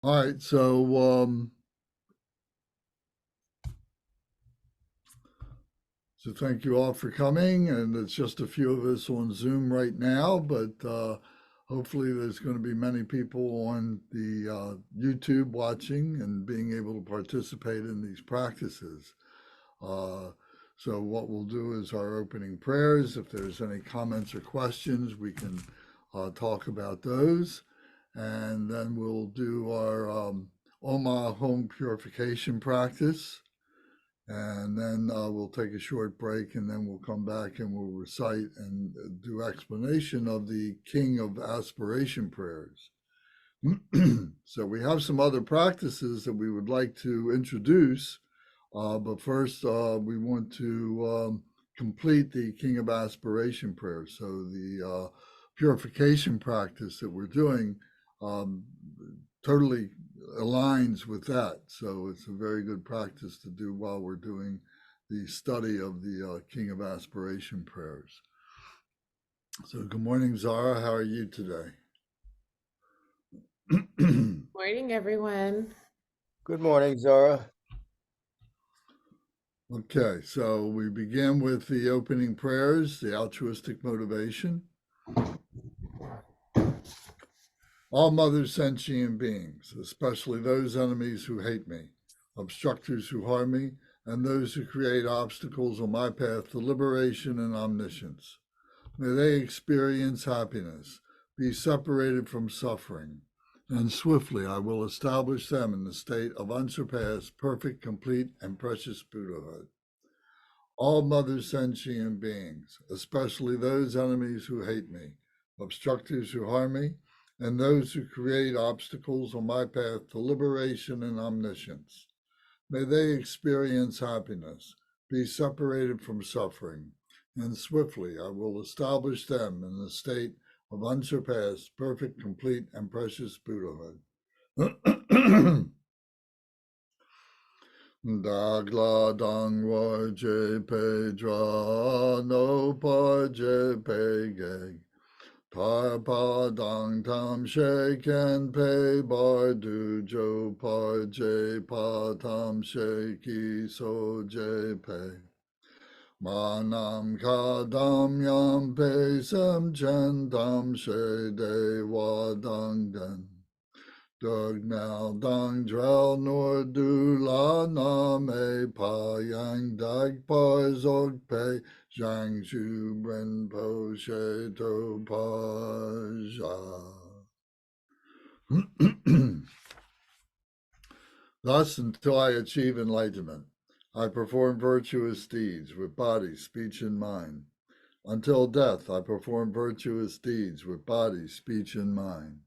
All right, so thank you all for coming, and it's just a few of us on Zoom right now, but hopefully there's going to be many people on the YouTube watching and being able to participate in these practices. Uh, so what we'll do is our opening prayers. If there's any comments or questions, we can talk about those, and then we'll do our AH HUNG Purification Practice. And then we'll take a short break, and then we'll come back and we'll recite and do explanation of the King of Aspiration Prayers. So we have some other practices that we would like to introduce, but first we want to complete the King of Aspiration Prayer. So the purification practice that we're doing um, totally aligns with that. So it's a very good practice to do while we're doing the study of the King of Aspiration prayers. So good morning, Zara. How are you today? Morning, everyone. Good morning, Zara. Okay, so we begin with the opening prayers, the altruistic motivation. All mother sentient beings, especially those enemies who hate me, obstructors who harm me, and those who create obstacles on my path to liberation and omniscience. May they experience happiness, be separated from suffering, and swiftly I will establish them in the state of unsurpassed, perfect, complete, and precious Buddhahood. All mother sentient beings, especially those enemies who hate me, obstructors who harm me, and those who create obstacles on my path to liberation and omniscience. May they experience happiness, be separated from suffering, and swiftly I will establish them in the state of unsurpassed, perfect, complete, and precious Buddhahood. Dagla dangwa je pe dra no pa je pe geg. Tar pa dang tam she ken pe bar du jo pa je pa tam she ki so je pe. Manam ka dam yam pe sem chen tam she de wa dang den. Dug now dang drel nor du la na me pa yang dag pa zog pe zhang shu bren po she to pa zha. Thus, until I achieve enlightenment, I perform virtuous deeds with body, speech, and mind. Until death, I perform virtuous deeds with body, speech, and mind.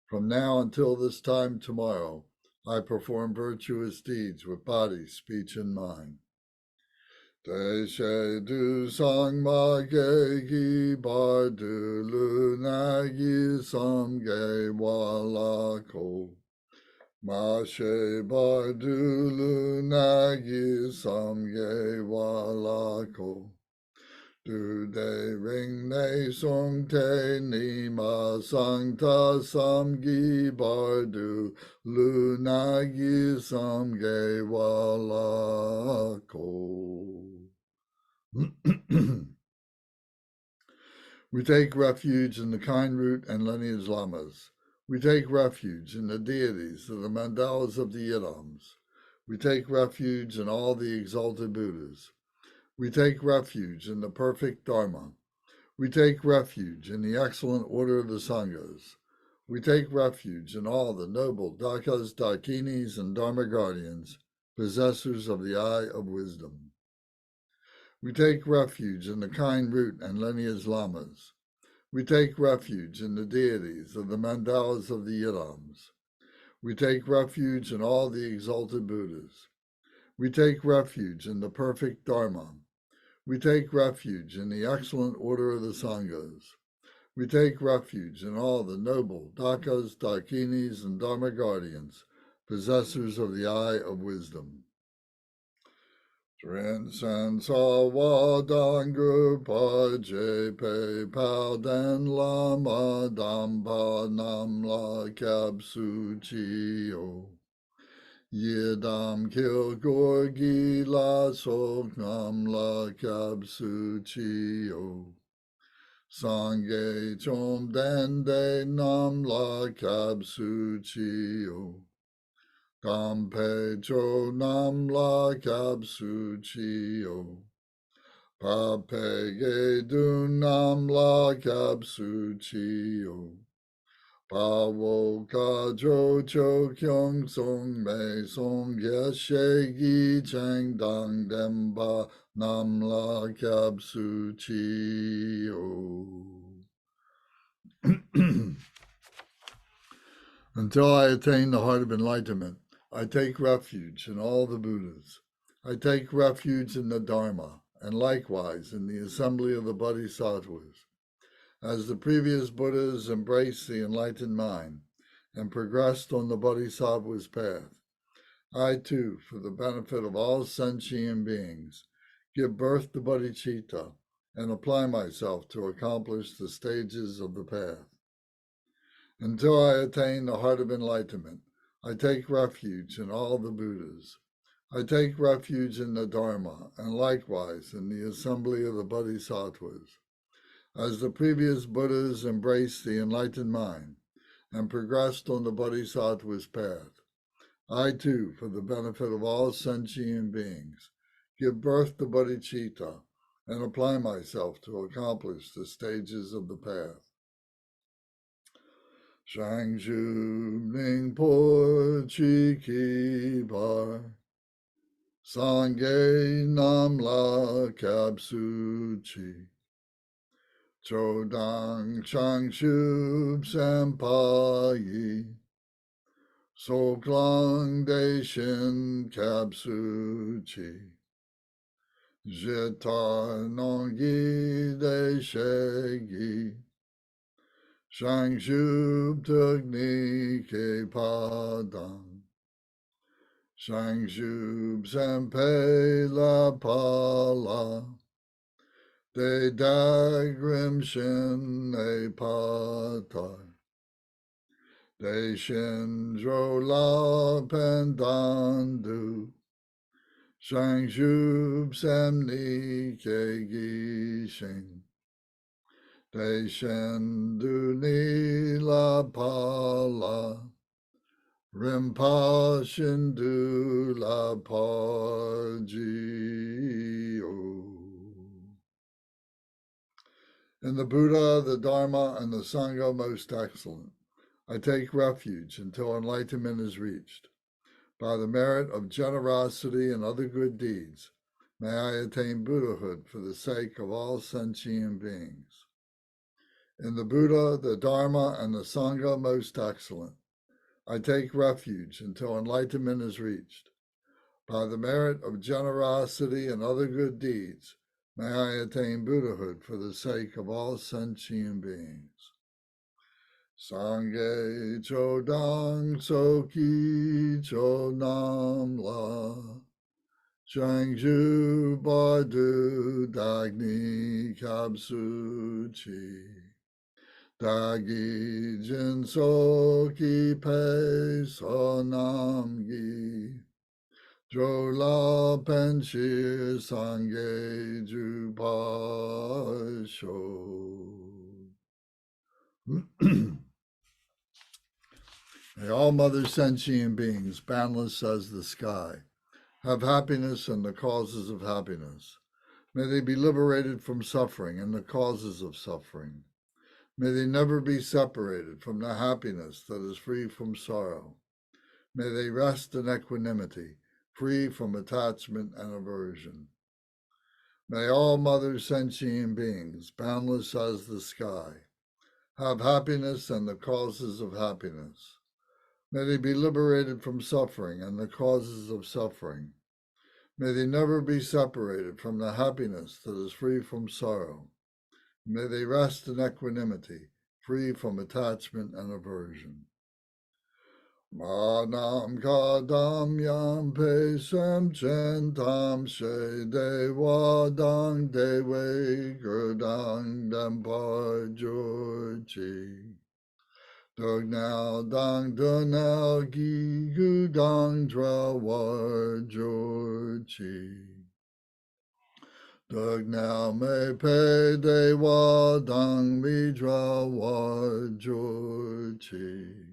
From now until this time tomorrow, I perform virtuous deeds with body, speech, and mind. Te she du sang ma ge gi bar du lu na gi sam ge wa la ko. Ma she bar du lu na gi sam ge wa la ko. Du de ring ne song te ni ma sang ta sam gi bar du lu na gi sam ge wa la ko. We take refuge in the kind root and lineage lamas. We take refuge in the deities of the mandalas of the yidams. We take refuge in all the exalted Buddhas. We take refuge in the perfect Dharma. We take refuge in the excellent order of the Sanghas. We take refuge in all the noble Dakas, Dakinis, and Dharma guardians, possessors of the eye of wisdom. We take refuge in the kind root and lineage lamas. We take refuge in the deities of the mandalas of the yidams. We take refuge in all the exalted Buddhas. We take refuge in the perfect Dharma. We take refuge in the excellent order of the Sanghas. We take refuge in all the noble Dakas, Dakinis, and Dharma guardians, possessors of the eye of wisdom. Trinsen Sawadan Grupa Jepe Palden Lama Dampa Namla Kapsu Chio Yidam Kilgorgi La Sok Namla Kapsu Chio Sange Chom Dende Namla Kapsu Chio Kampe cho nam la kapsu chio. Pape ge du nam la kapsu chio. Pawo ka jo cho kyung song me song yeshe gi chang dang demba nam la kapsu chio. Until I attain the heart of enlightenment, I take refuge in all the Buddhas. I take refuge in the Dharma, and likewise in the assembly of the Bodhisattvas. As the previous Buddhas embraced the enlightened mind and progressed on the Bodhisattva's path, I too, for the benefit of all sentient beings, give birth to bodhicitta and apply myself to accomplish the stages of the path. Until I attain the heart of enlightenment, I take refuge in all the Buddhas. I take refuge in the Dharma, and likewise in the assembly of the Bodhisattvas. As the previous Buddhas embraced the enlightened mind and progressed on the Bodhisattva's path, I too, for the benefit of all sentient beings, give birth to bodhicitta and apply myself to accomplish the stages of the path. Shang Shu Ning Po Chi Ki Bar Sangye Nam La Kapsu Chi Chodang Shang Shu Sampa Yi Soklang De Shin Kapsu Chi Jita Nongi De Shegi Shang Shub Tugni Ke Padang Shang Shub Sampe La Pala De Dagrim Shin E Patai De Shin Dro La Pendandu Shang Shub Samni Ke Gishin De Shen Du Ni La Pala Rimpa Shin Du La Pa Ji O. In the Buddha, the Dharma, and the Sangha most excellent, I take refuge until enlightenment is reached. By the merit of generosity and other good deeds, may I attain Buddhahood for the sake of all sentient beings. In the Buddha, the Dharma, and the Sangha most excellent, I take refuge until enlightenment is reached. By the merit of generosity and other good deeds, may I attain Buddhahood for the sake of all sentient beings. Sangye Chodang Soki Chodam La Changju Badu Dagni Kapsu Chi Dagi Jin Soki Pe Sonam Gi Jola Penshir Sangye Ju Pa Sho. May all mother sentient beings, boundless as the sky, have happiness and the causes of happiness. May they be liberated from suffering and the causes of suffering. May they never be separated from the happiness that is free from sorrow. May they rest in equanimity, free from attachment and aversion. May all mother sentient beings, boundless as the sky, have happiness and the causes of happiness. May they be liberated from suffering and the causes of suffering. May they never be separated from the happiness that is free from sorrow. May they rest in equanimity, free from attachment and aversion. Manam kadam yam pesem centam she dewadang dewe gurdang dampar jurchi. Dug now dang dunau gi gudang drawar jurchi. Dug now me pe dewadang midra war jurchi.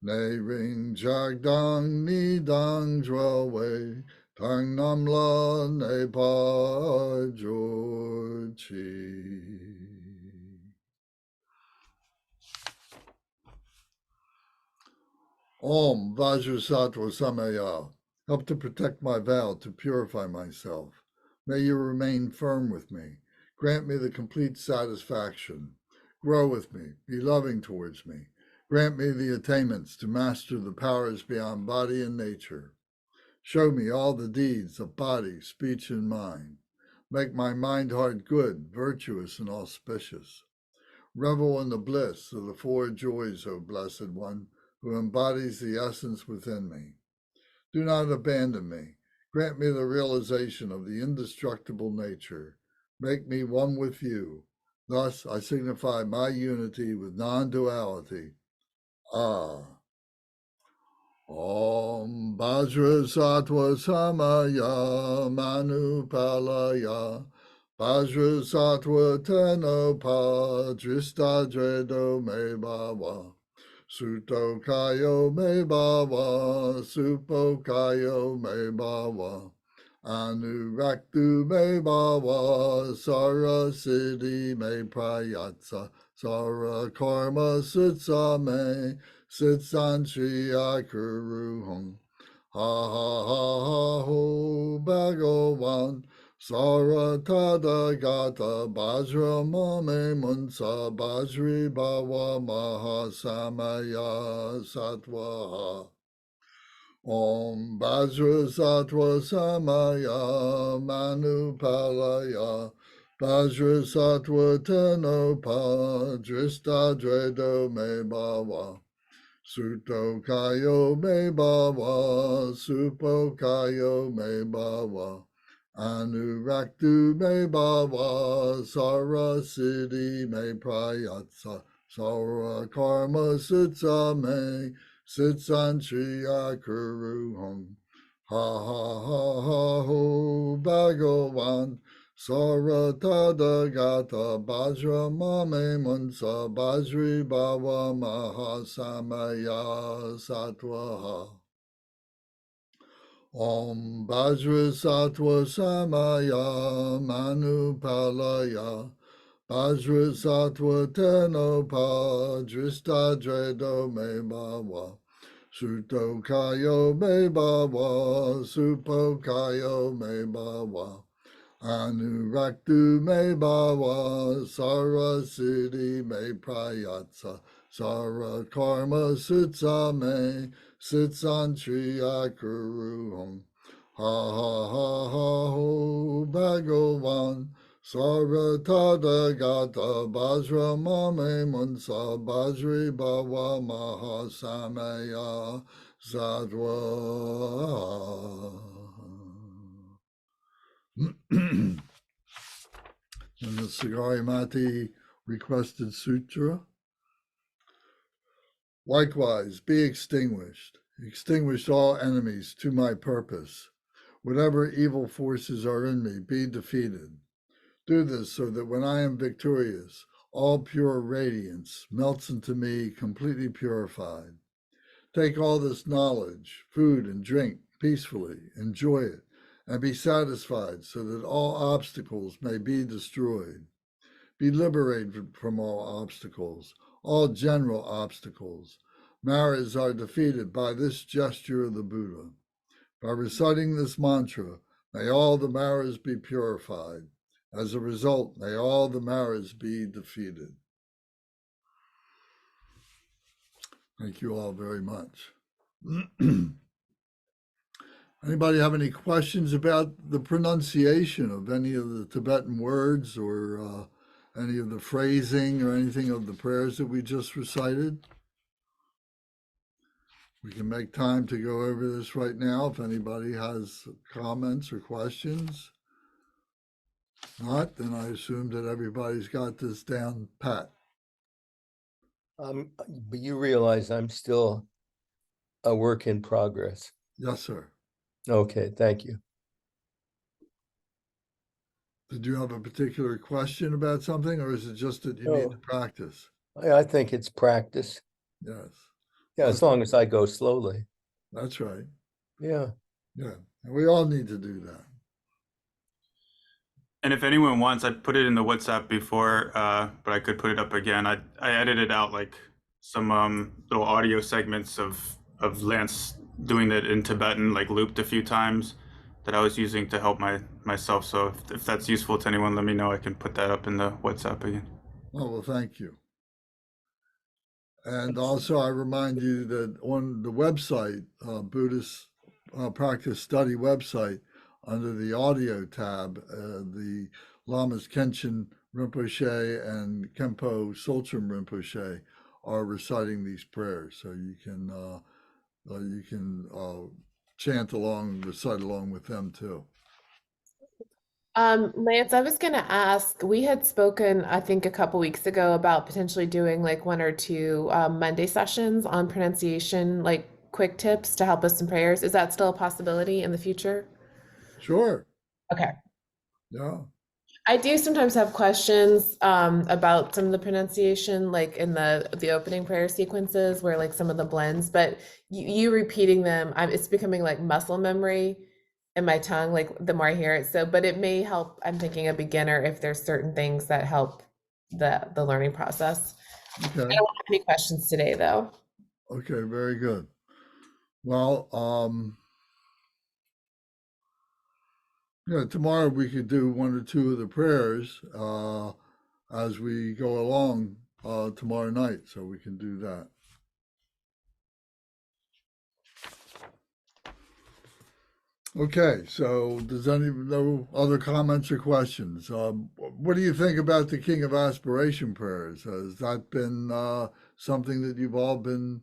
Nei ring jag dang ni dang dra wei tang nam la ne pa jor chi. Om Vajrasattva Samaya. Help to protect my vow, to purify myself. May you remain firm with me. Grant me the complete satisfaction. Grow with me. Be loving towards me. Grant me the attainments to master the powers beyond body and nature. Show me all the deeds of body, speech, and mind. Make my mind-heart good, virtuous, and auspicious. Revel in the bliss of the four joys, O Blessed One, who embodies the essence within me. Do not abandon me. Grant me the realization of the indestructible nature. Make me one with you. Thus I signify my unity with non-duality. Ah. Om Vajrasattva Samaya Manupalaya Vajrasattva Tenopa Dristadredo Me Bhava Suto Kayo Me Bhava Supo Kayo Me Bhava Anuraktu Me Bhava Sara Siddhi Me Prayatsa Sara Karma Sitsa Me Sitsan Shriya Kuru Hung Ha ha ha ha ho Bhagavan Saratada Gata Bajra Mame Munsa Bajri Bhava Mahasamaya Sattvaha Om Bajra Sattva Samaya Manupalaya Bajra Sattva Tenopa Dristadredo Me Bhava Suto Kayo Me Bhava Supo Kayo Me Bhava Anuraktu Me Bhava Sara Siddhi Me Prayatsa Sara Karma Sitsa Me Sitsan Shriya Kuru Hung Ha ha ha ha ho Bhagavan Saratada Gata Bajra Mame Munsa Bajri Bhava Mahasamaya Sattvaha Om Bajra Sattva Samaya Manupalaya Bajra Sattva Tenopa Dristadredo Me Bhava Suto Kayo Me Bhava Supo Kayo Me Bhava Anuraktu Me Bhava Sara Siddhi Me Prayatsa Sara Karma Sitsa Me Sitsan Shriya Kuru Hung Ha ha ha ha ho Bhagavan Saratada Gata Bajra Mame Munsa Bajri Bhava Mahasamaya Sattva And the Sagarimati requested sutra. Likewise, be extinguished. Extinguish all enemies to my purpose. Whatever evil forces are in me, be defeated. Do this so that when I am victorious, all pure radiance melts into me completely purified. Take all this knowledge, food and drink peacefully, enjoy it, and be satisfied so that all obstacles may be destroyed. Be liberated from all obstacles, all general obstacles. Maras are defeated by this gesture of the Buddha. By reciting this mantra, may all the Maras be purified. As a result, may all the Maras be defeated. Thank you all very much. Anybody have any questions about the pronunciation of any of the Tibetan words or any of the phrasing or anything of the prayers that we just recited? We can make time to go over this right now if anybody has comments or questions. Not, then I assume that everybody's got this down pat. But you realize I'm still a work in progress. Yes, sir. Okay, thank you. Did you have a particular question about something, or is it just that you need to No. practice? I think it's practice. Yes, Yeah, as Okay. long as I go slowly. That's right. Yeah. Yeah, and we all need to do that. And if anyone wants, I put it in the WhatsApp before, but I could put it up again. I edited out like some little audio segments of Lance doing it in Tibetan, like looped a few times, that I was using to help myself. So if that's useful to anyone, let me know. I can put that up in the WhatsApp again. Oh, well, thank you. And also, I remind you that on the website, Buddhist Practice Study website, under the audio tab, the Lamas Kenshin Rinpoche and Kempo Solchum Rinpoche are reciting these prayers. So you can chant along, recite along with them too. Lance, I was going to ask, we had spoken, I think, a couple weeks ago about potentially doing like one or two Monday sessions on pronunciation, like quick tips to help us in prayers. Is that still a possibility in the future? Sure. Okay. Yeah. I do sometimes have questions about some of the pronunciation, like in the opening prayer sequences, where like some of the blends. But you repeating them, it's becoming like muscle memory in my tongue, like the more I hear it. So, but it may help. I'm thinking a beginner if there's certain things that help the learning process. I Okay. don't have any questions today, though. Okay. Very good. Well, yeah, tomorrow we could do one or two of the prayers as we go along tomorrow night, so we can do that. Okay, so does no other comments or questions? What do you think about the King of Aspiration prayers? Has that been something that you've all been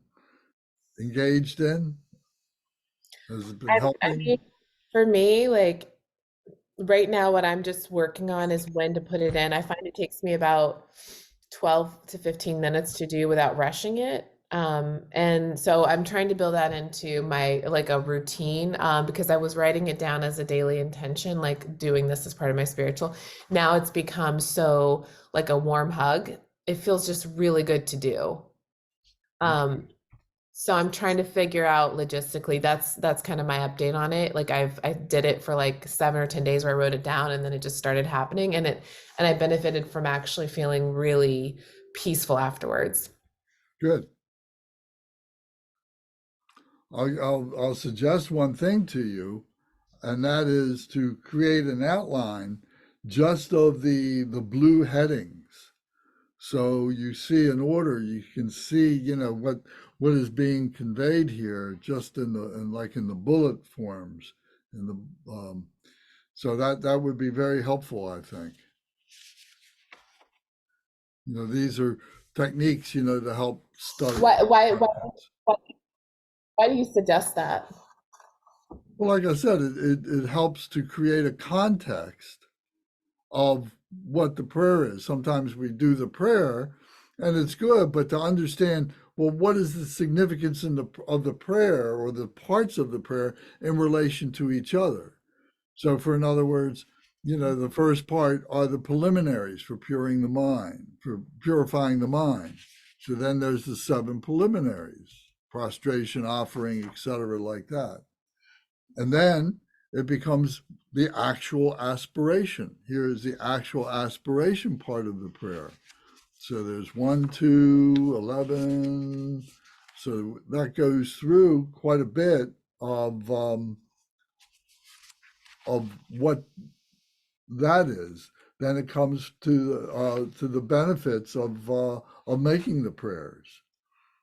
engaged in? Has it been I helping? mean, for me, like right now, what I'm just working on is when to put it in. I find it takes me about 12 to 15 minutes to do without rushing it. And so I'm trying to build that into my like a routine because I was writing it down as a daily intention, like doing this as part of my spiritual. Now it's become so like a warm hug. It feels just really good to do. Um, so I'm trying to figure out logistically. That's kind of my update on it. Like I did it for like 7 or 10 days where I wrote it down and then it just started happening and I benefited from actually feeling really peaceful afterwards. Good. I'll suggest one thing to you, and that is to create an outline just of the blue headings. So you see an order, you can see, what is being conveyed here just in the bullet forms in the so that would be very helpful, I think. These are techniques, to help study. Why, why do you suggest that? Well, like I said, it helps to create a context of what the prayer is. Sometimes we do the prayer and it's good, but to understand, well, what is the significance of the prayer or the parts of the prayer in relation to each other? So, in other words, the first part are the preliminaries for purifying the mind. So then there's the 7 preliminaries, prostration, offering, etc., like that. And then it becomes the actual aspiration. Here is the actual aspiration part of the prayer. So there's 1, 2, 11. So that goes through quite a bit of what that is. Then it comes to the benefits of making the prayers.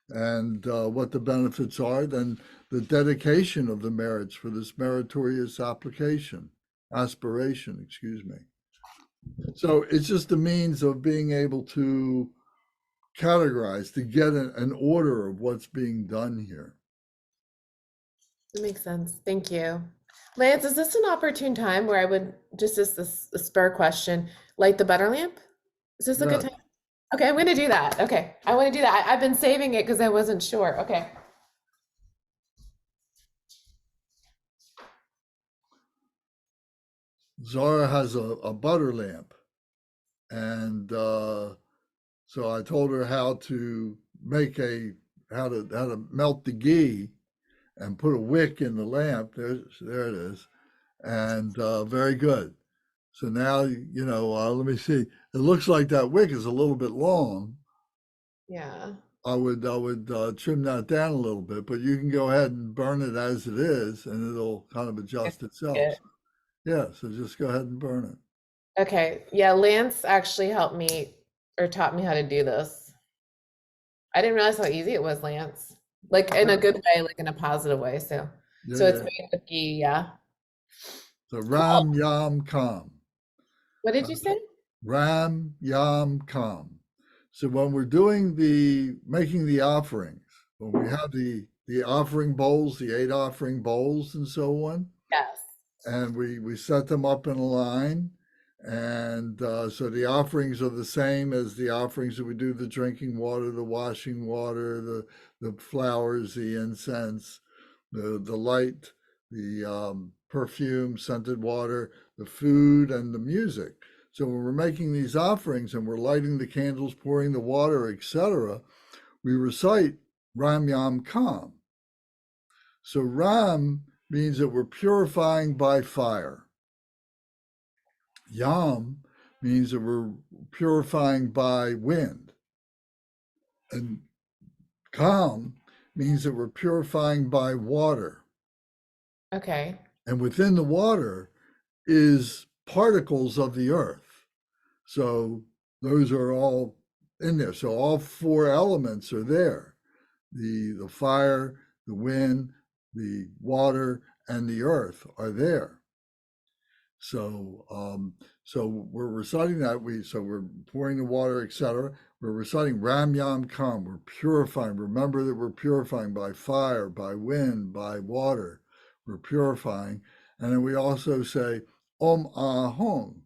And what the benefits are, then the dedication of the merits for this meritorious aspiration, excuse me. So it's just a means of being able to categorize, to get an order of what's being done here. That makes sense. Thank you. Lance, is this an opportune time where I would just as this a spur question, light the butter lamp? Is this a good Yes. time? Okay, I'm gonna do that. Okay, I want to do that. I've been saving it because I wasn't sure. Okay. Zara has a butter lamp, and so I told her how to make how to melt the ghee and put a wick in the lamp. There it is, and very good. So now let me see. It looks like that wick is a little bit long. Yeah. I would trim that down a little bit, but you can go ahead and burn it as it is, and it'll kind of adjust itself. It. Yeah, so just go ahead and burn it. Okay. Yeah, Lance actually helped me or taught me how to do this. I didn't realize how easy it was, Lance. Like in a good way, like in a positive way. So Yeah, so it's yeah. made with ghee, yeah. So Cool. Ram Yam Kam. What did you say? Ram Yam Kam. So when we're making the offerings, when we have the offering bowls, the 8 offering bowls and so on, Yes. and we set them up in a line, and so the offerings are the same as the offerings that we do: the drinking water, the washing water, the flowers, the incense, the light, the perfume, scented water, the food, and the music. So when we're making these offerings and we're lighting the candles, pouring the water, etc., we recite Ram Yam Kam. So Ram means that we're purifying by fire. Yam means that we're purifying by wind. And Kam means that we're purifying by water. Okay. And within the water is particles of the earth. So those are all in there. So all 4 elements are there: the fire, the wind, the water, and the earth are there. So we're reciting that. We're pouring the water, etc. We're reciting Ram Yam Kam. We're purifying. Remember that we're purifying by fire, by wind, by water. We're purifying, and then we also say Om Ah Hung.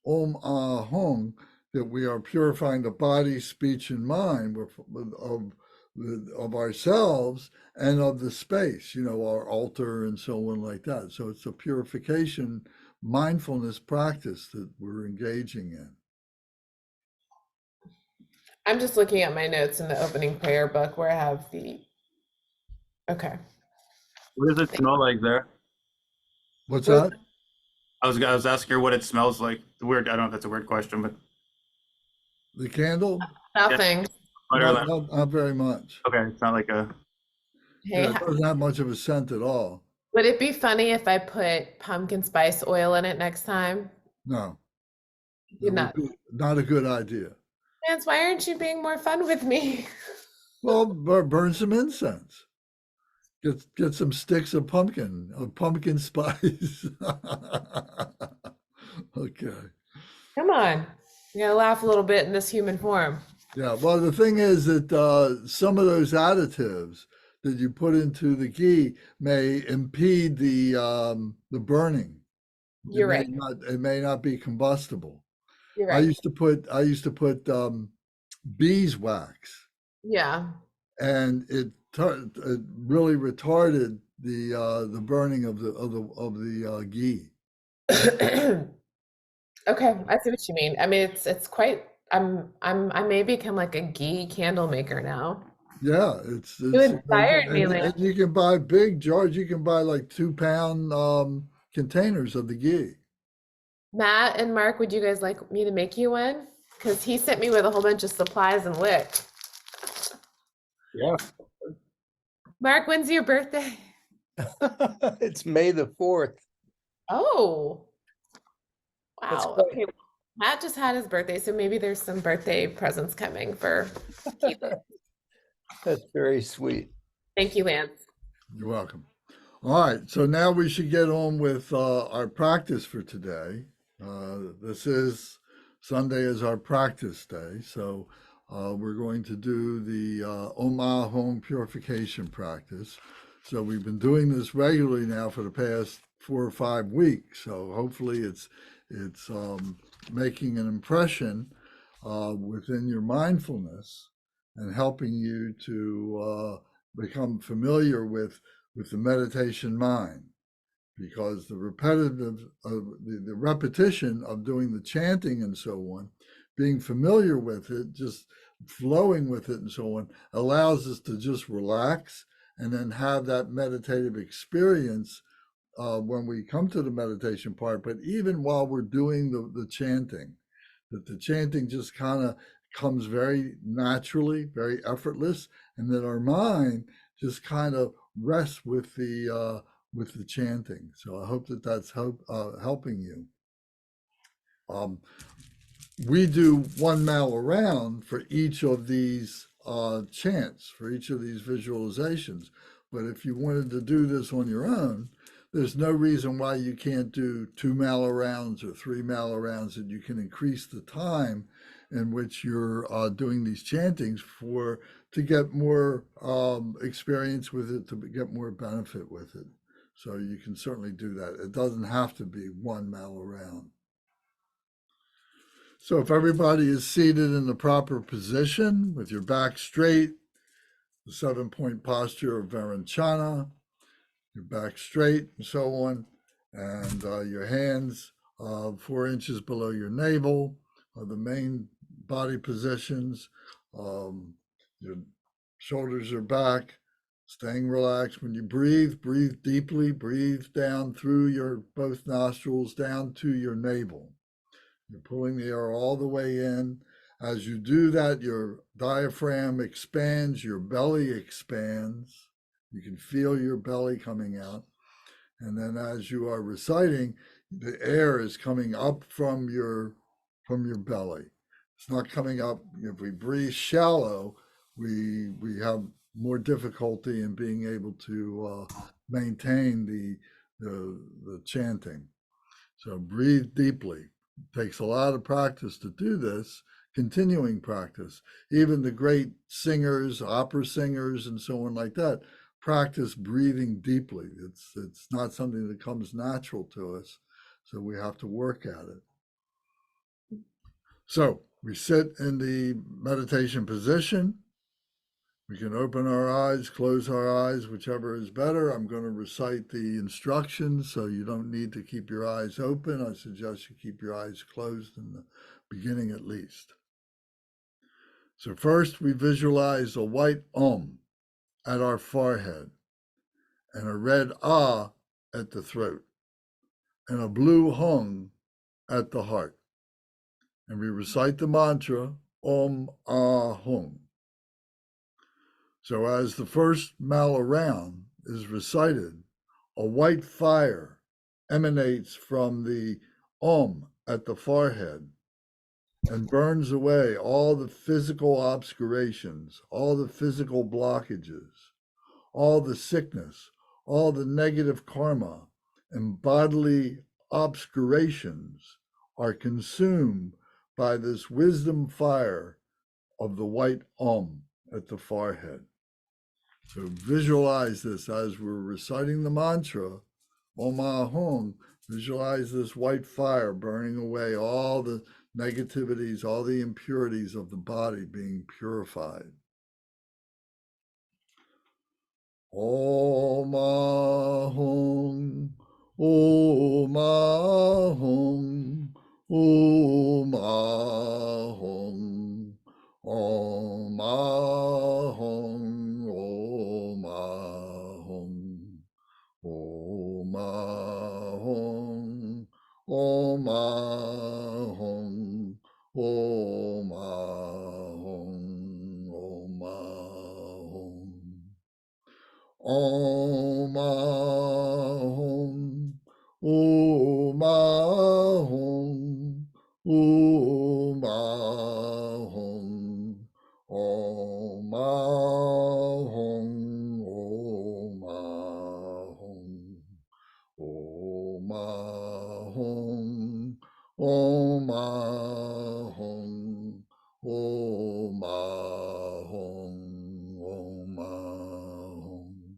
Om Ah Hung, that we are purifying the body, speech, and mind of ourselves and of the space, our altar and so on like that. So it's a purification mindfulness practice that we're engaging in. I'm just looking at my notes in the opening prayer book where I have the okay. What does it smell like there? What's What- that? I was asking her what it smells like. Weird. I don't know if that's a weird question, but The candle? Nothing. butter lamp. Not very much. Okay, it's not like a. Hey, Yeah, it doesn't have much of a scent at all. would it be funny if I put pumpkin spice oil in it next time? No, You're it not. would be not a good idea. Lance, why aren't you being more fun with me? Well, burn some incense. Get some sticks of pumpkin spice. Okay. Come on. You gotta laugh a little bit in this human form. Yeah. Well, the thing is that some of those additives that you put into the ghee may impede the burning. You're right. It may not be combustible. You're I right. used to put beeswax, Yeah. and it really retarded the burning of the ghee. Okay, I see what you mean. I mean, it's quite. I may become like a ghee candle maker now. Yeah, it's You inspired me, and Lance. you can buy big jars. You can buy like 2-pound containers of the ghee. Matt and Mark, would you guys like me to make you one? Because he sent me with a whole bunch of supplies and wick. Yeah. Mark, when's your birthday? It's May the 4th. Oh, That's wow. great. Okay, Matt just had his birthday, so maybe there's some birthday presents coming for Keith. That's very sweet. Thank you, Lance. You're welcome. All right, so now we should get on with our practice for today. Sunday is our practice day, so we're going to do the Om Ah Hung Purification Practice. So we've been doing this regularly now for the past 4 or 5 weeks. So hopefully it's making an impression within your mindfulness and helping you to become familiar with the meditation mind, because the the repetition of doing the chanting and so on, being familiar with it, just flowing with it and so on, allows us to just relax and then have that meditative experience when we come to the meditation part. But even while we're doing the chanting, that the chanting just kind of comes very naturally, very effortless, and that our mind just kind of rests with the chanting. So I hope that that's helping you. We do 1 mile around for each of these chants, for each of these visualizations. But if you wanted to do this on your own, there's no reason why you can't do 2 mile arounds or 3 mile arounds, and you can increase the time in which you're doing these chantings to get more experience with it, to get more benefit with it. So you can certainly do that. It doesn't have to be 1 mile around. So if everybody is seated in the proper position with your back straight, the 7-point posture of Varanchana, your back straight and so on, and your hands 4 inches below your navel are the main body positions. Your shoulders are back, staying relaxed. When you breathe, breathe deeply, breathe down through your both nostrils down to your navel. You're pulling the air all the way in. As you do that, your diaphragm expands, your belly expands. You can feel your belly coming out. And then as you are reciting, the air is coming up from your belly. It's not coming up. If we breathe shallow, we have more difficulty in being able to maintain the chanting. So breathe deeply. It takes a lot of practice to do this, continuing practice. Even the great singers, opera singers, and so on like that, practice breathing deeply. It's not something that comes natural to us, so we have to work at it. So we sit in the meditation position. We can open our eyes, close our eyes, whichever is better. I'm going to recite the instructions, so you don't need to keep your eyes open. I suggest you keep your eyes closed in the beginning at least. So first we visualize a white at our forehead, and a red Ah at the throat, and a blue Hung at the heart. And we recite the mantra, Ah Hung. So as the first mile around is recited, a white fire emanates from the at the forehead and burns away all the physical obscurations, all the physical blockages, all the sickness, all the negative karma and bodily obscurations are consumed by this wisdom fire of the white at the forehead. So visualize this as we're reciting the mantra, Om Ah Hung. Visualize this white fire burning away all the negativities, all the impurities of the body being purified. Om Ah Hung, Om Ah Hung, Om Ah Hung, Om Ah Hung, Om Ah Hung, Om Ah Hung, Om Ah Hung, Om Ah Hung, Om Ah Hung. Om Ah Hung, Om Ah Hung, Om Ah Hung, Om Ah Hung, Om Ah Hung, Om Ah Hung, Om Ah Hung, Om Ah Hung, Om Ah Hung.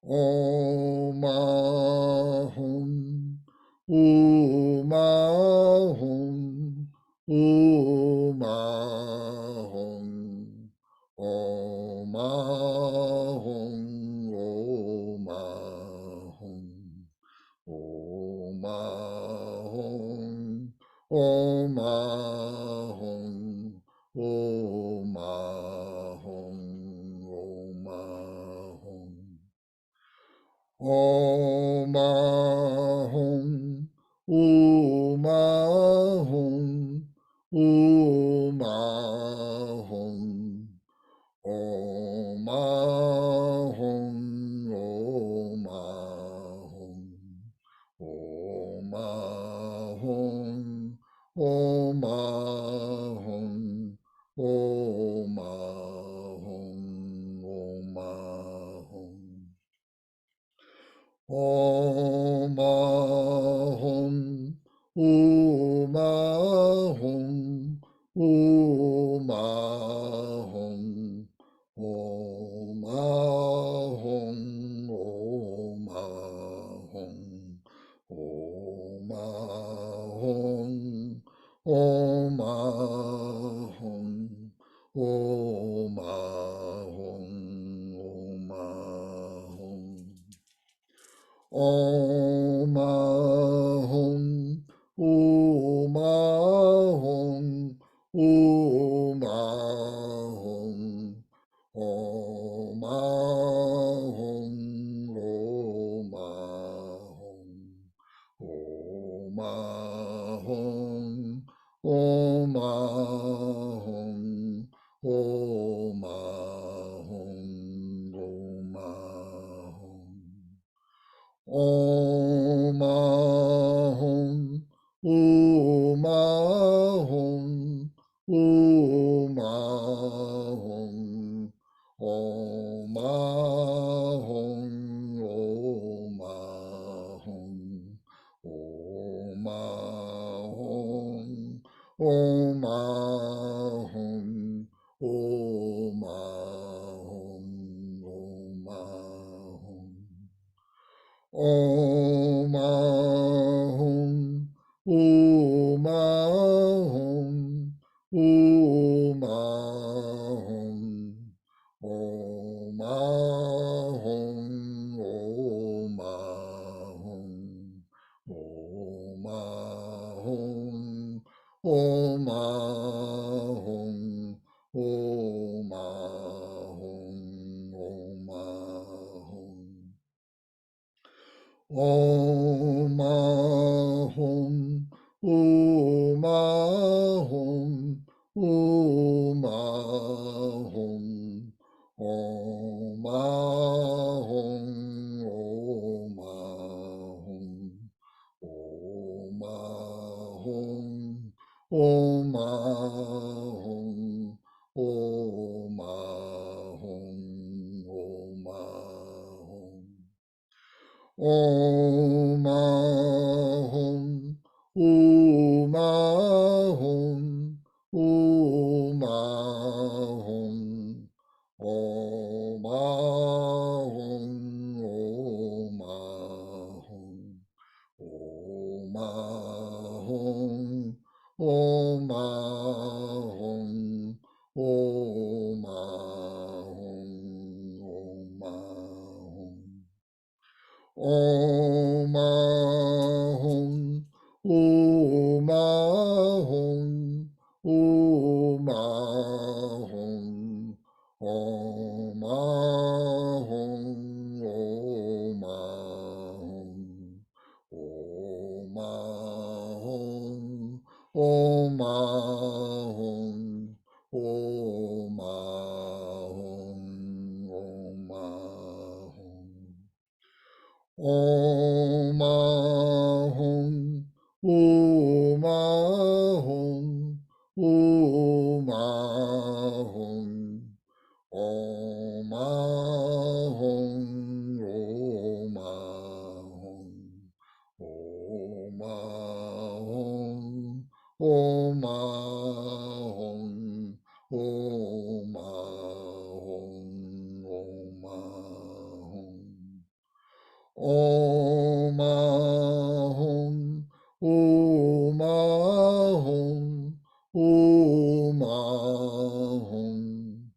Om Ahum, Om Ahum, Om Ahum, Om Ahum, Om Ahum, Om Ahum, Om Ahum, Om Ahum, Om Ahum. Om Ahum, Om Ahum, Om Ahum, Om Ahum, Om Ahum, Om Ahum, Om Ahum, Om Ahum, Om Ahum. Om Ahum, Om Ahum, Om Ahum, Om Ahum, Om Ahum, Om Ahum, Om Ahum, Om Ahum, Om Ahum. Om Ahum, Om Ahum, Om Ahum, Om Ahum, Om Ahum, Om Ahum, Om Ahum, Om Ahum, Om Ahum. Om Ahum, Om Ahum, Om Ahum, Om Ahum, Om Ahum, Om Ahum, Om Ahum, Om Ahum, Om Ahum. Om Ahum, Om Ahum, Om Ahum, Om Ahum, Om Ahum, Om Ahum, Om Ahum, Om Ahum, Om Ahum. Om Ahum, Om Ahum, Om Ahum, Om Ahum, Om Ahum, Om Ahum, Om Ahum, Om Ahum, Om Ahum. Om Ahum, Om Ahum, Om Ahum, Om Ahum, Om Ahum, Om Ahum, Om Ahum, Om Ahum, Om Ahum. Om Ahum, Om Ahum, Om Ahum, Om Ahum, Om Ahum, Om Ahum, Om Ahum, Om Ahum, Om Ahum. Om Ahum, Om Ahum, Om Ahum, Om Ahum, Om Ahum, Om Ahum, Om Ahum, Om Ahum, Om Ahum. Om Ahum, Om Ahum, Om Ahum,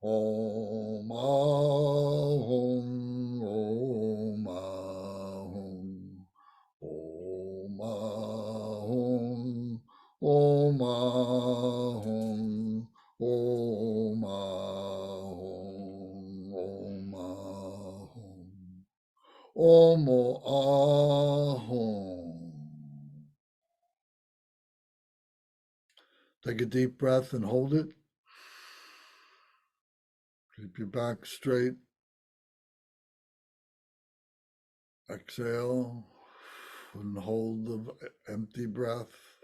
Om Ahum, Om Ahum, Om Ahum, Om Ahum, Om Ahum, Om Ahum. Om Ahum. Take a deep breath and hold it. Keep your back straight. Exhale and hold the empty breath.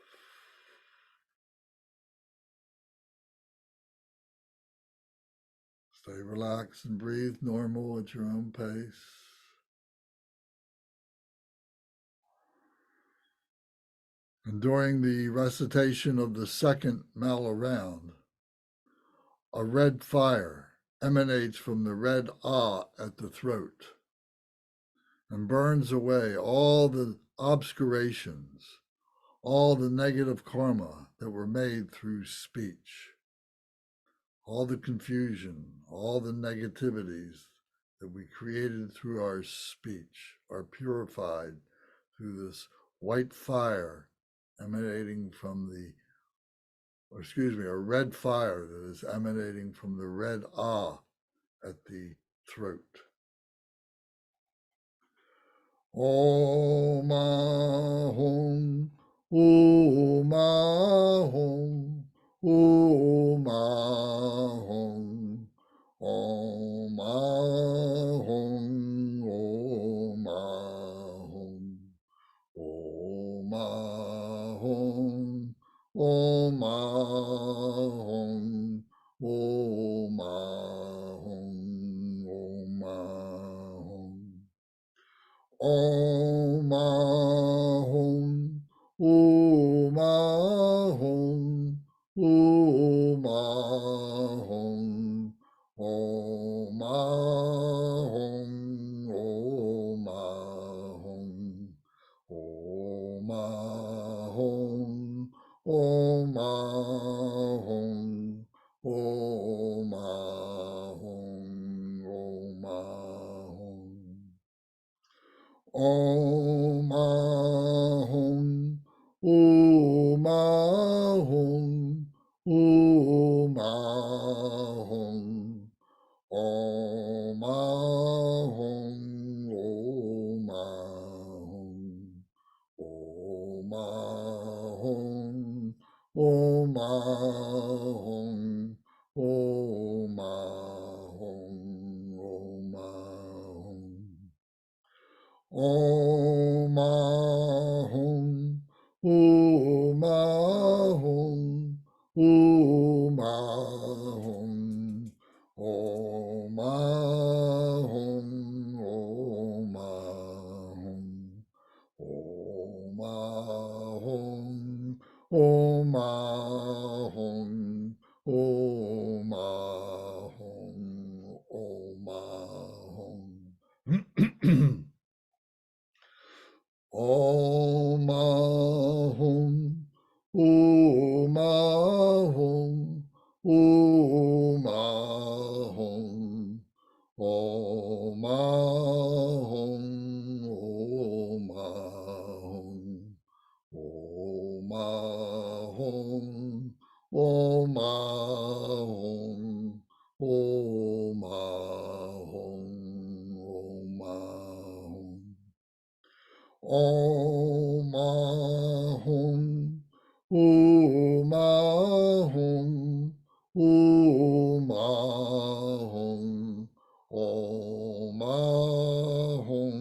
Stay relaxed and breathe normal at your own pace. And during the recitation of the second mala round, a red fire emanates from the red Ah at the throat and burns away all the obscurations, all the negative karma that were made through speech, all the confusion, all the negativities that we created through our speech are purified through this white fire emanating from a red fire that is emanating from the red Ah at the throat. Om Ahum, Om Ahum, Om Ahum, Om Ahum, Om Ahum, Om Ahum, Om Ahum, Om Ahum, Om Ahum. Om Ahum, Om Ahum, Om Ahum, Om Ahum, Om Ahum, Om Ahum, Om Ahum, Om Ahum, Om Ahum. Om Ahum, Om Ahum, Om Ahum, Om Ahum, Om Ahum, Om Ahum, Om Ahum, Om Ahum, Om Ahum. Om Ahum, Om Ahum, Om Ahum, Om Ahum, Om Ahum, Om Ahum, Om Ahum, Om Ahum, Om Ahum. Om Ahum, Om Ahum, Om Ahum, Om Ahum, Om Ahum, Om Ahum, Om Ahum, Om Ahum, Om Ahum. Om Ahum, Om Ahum, Om Ahum, Om Ahum,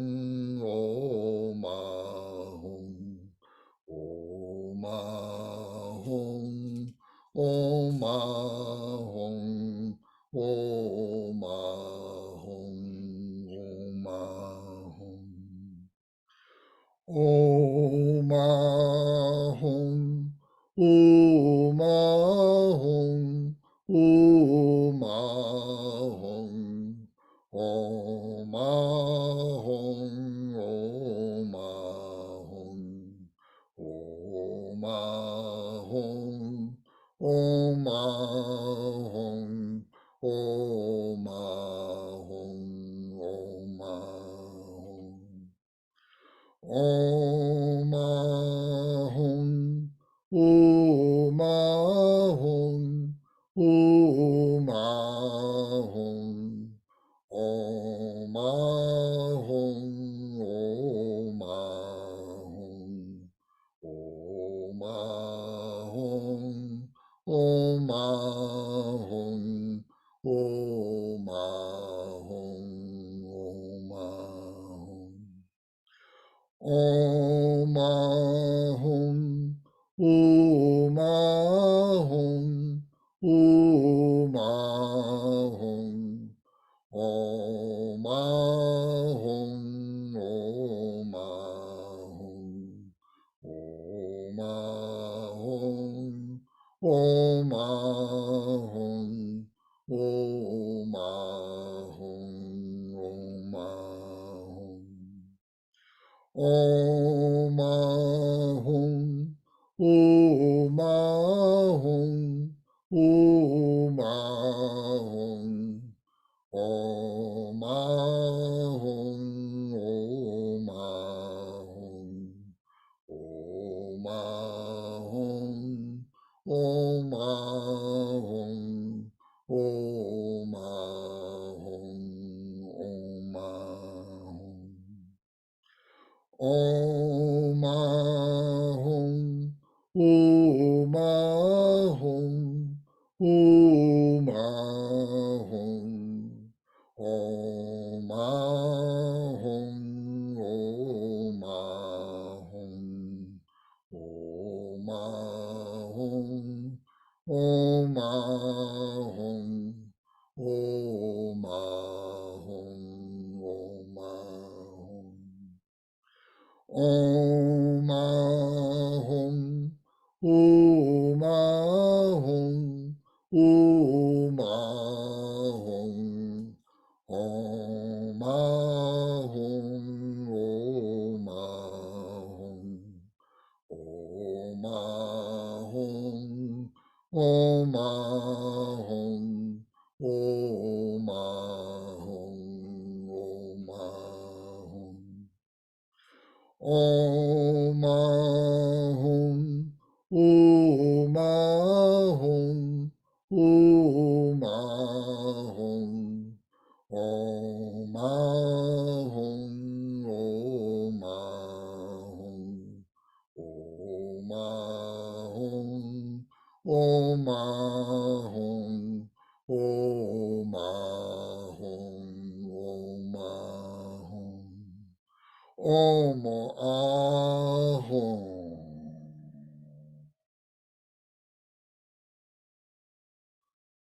Om Ahum, Om Ahum, Om Ahum, Om Ahum, Om Ahum. Om Ahum, Om Ahum, Om Ahum, Om Ahum, Om Ahum, Om Ahum, Om Ahum, Om Ahum, Om Ahum, Om Ahum, Om Ahum, Om Ahum, Om Ahum. Om Ahum, Om Ahum, Om Ahum, Om Ahum, Om Ahum, Om Ahum, Om Ahum, Om Ahum, Om Ahum. Om Ahum, Om Ahum, Om Ahum, Om Ahum, Om Ahum, Om Ahum, Om Ahum, Om Ahum, Om Ahum. Om Ahum, Om Ahum, Om Ahum, Om Ahum, Om Ahum, Om Ahum, Om Ahum, Om Ahum, Om Ahum. Om Ahum, Om Ahum, Om Ahum, Om Ahum, Om Ahum, Om Ahum, Om Ahum, Om Ahum, Om Ahum. Om Ahum, Om Ahum, Om Ahum, Om Ahum, Om Ahum, Om Ahum, Om Ahum, Om Ahum, Om Ahum. Om Ahum.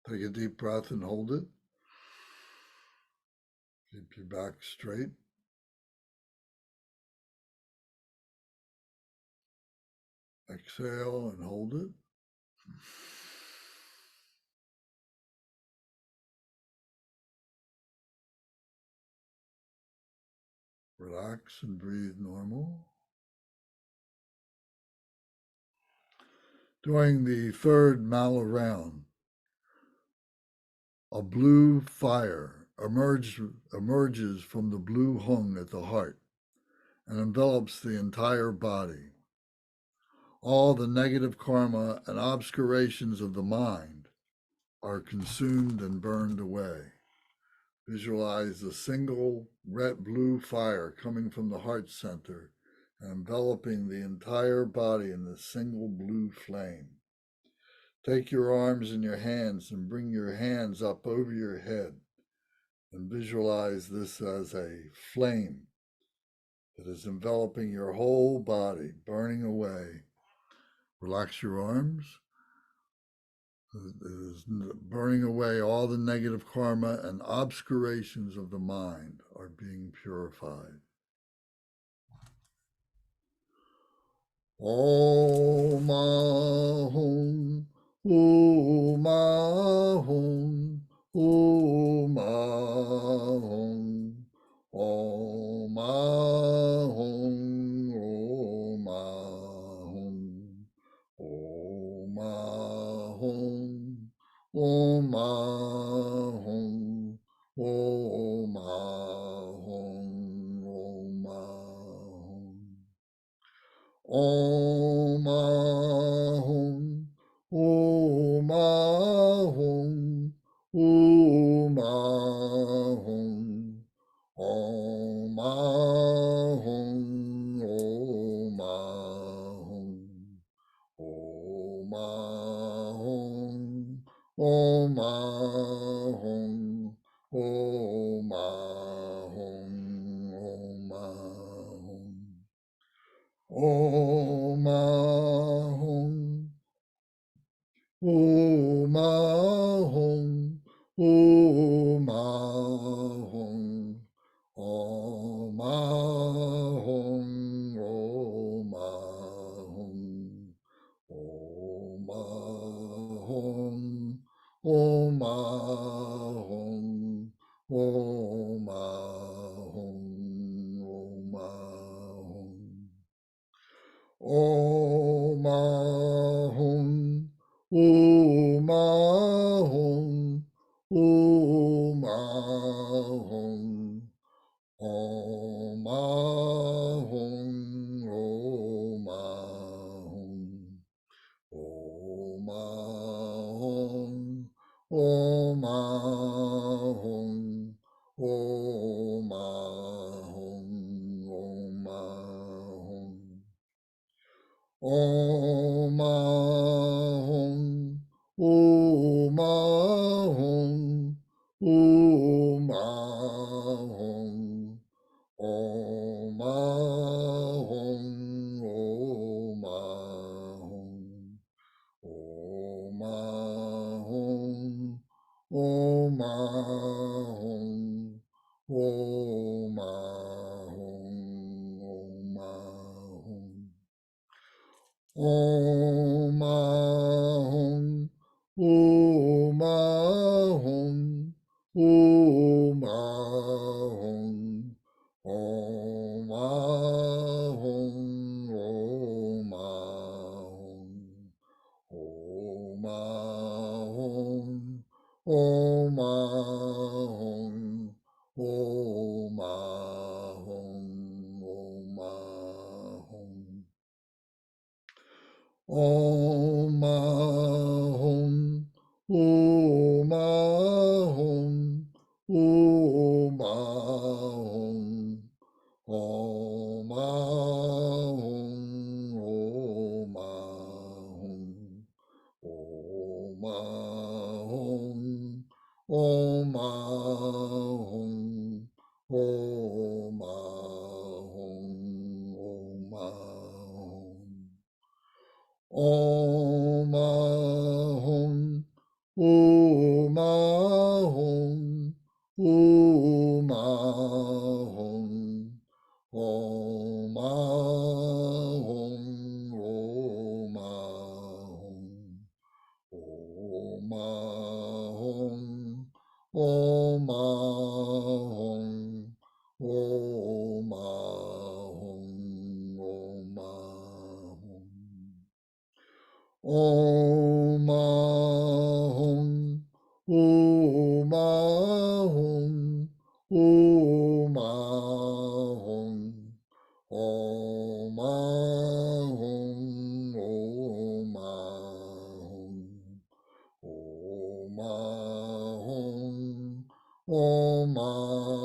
Take a deep breath and hold it. Keep your back straight. Exhale and hold it. Relax and breathe normal. During the third mala round, a blue fire emerges from the blue hung at the heart and envelops the entire body. All the negative karma and obscurations of the mind are consumed and burned away. Visualize a single red-blue fire coming from the heart center and enveloping the entire body in the single blue flame. Take your arms in your hands and bring your hands up over your head and visualize this as a flame that is enveloping your whole body, burning away. Relax your arms. It is burning away all the negative karma and obscurations of the mind are being purified. Om Ahum, Om Ahum, Om Ahum, Om Ahum, Om Ahum, Om Ahum, Om Ahum, Om Ahum, Om Ahum. Om Ahum, Om Ahum, Om Ahum, Om Ahum, Om Ahum, Om Ahum, Om Ahum, Om Ahum, Om Ahum. Om Ahum, Om Ahum, Om Ahum, Om Ahum, Om Ahum, Om Ahum, Om Ahum, Om Ahum, Om Ahum. Om Ahum, Om Ahum, Om Ahum, Om Ahum, Om Ahum, Om Ahum, Om Ahum, Om Ahum, Om Ahum. Om Ahum, Om Ahum, Om Ahum, Om Ahum, Om Ahum, Om Ahum, Om Ahum, Om Ahum, Om Ahum. Om Ahum, Om Ahum, Om Ahum, Om Ahum, Om Ahum, Om Ahum, Om Ahum, Om Ahum, Om Ahum. Om Ahum, Om Ahum, Om Ahum, Om Ahum, Om Ahum, Om Ahum, Om Ahum, Om Ahum, Om Ahum. Om Ahum, Om Ahum, Om Ahum, Om Ahum, Om Ahum, Om Ahum, Om Ahum, Om Ahum, Om Ahum. Om Ahum, Om Ahum, Om Ahum, Om Ahum, Om Ahum, Om Ahum, Om Ahum, Om Ahum, Om Ahum. Om Ahum, Om Ahum, Om Ahum, Om Ahum, Om Ahum, Om Ahum,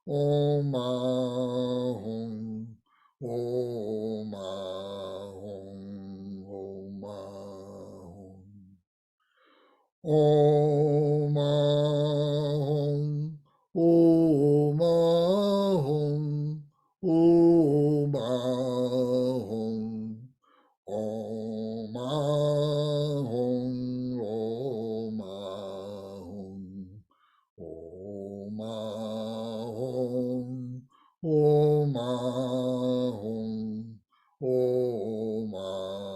Om Ahum, Om Ahum, Om Ahum. Om Ahum, Om Ahum, Om Ahum, Om Ahum, Om Ahum, Om Ahum, Om Ahum, Om Ahum.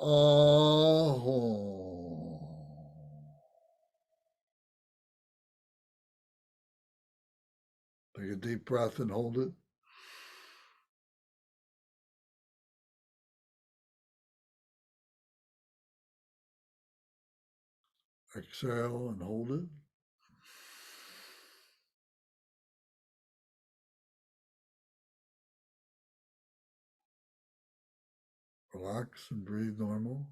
Ah Hung. Take a deep breath and hold it. Exhale and hold it. Relax and breathe normal.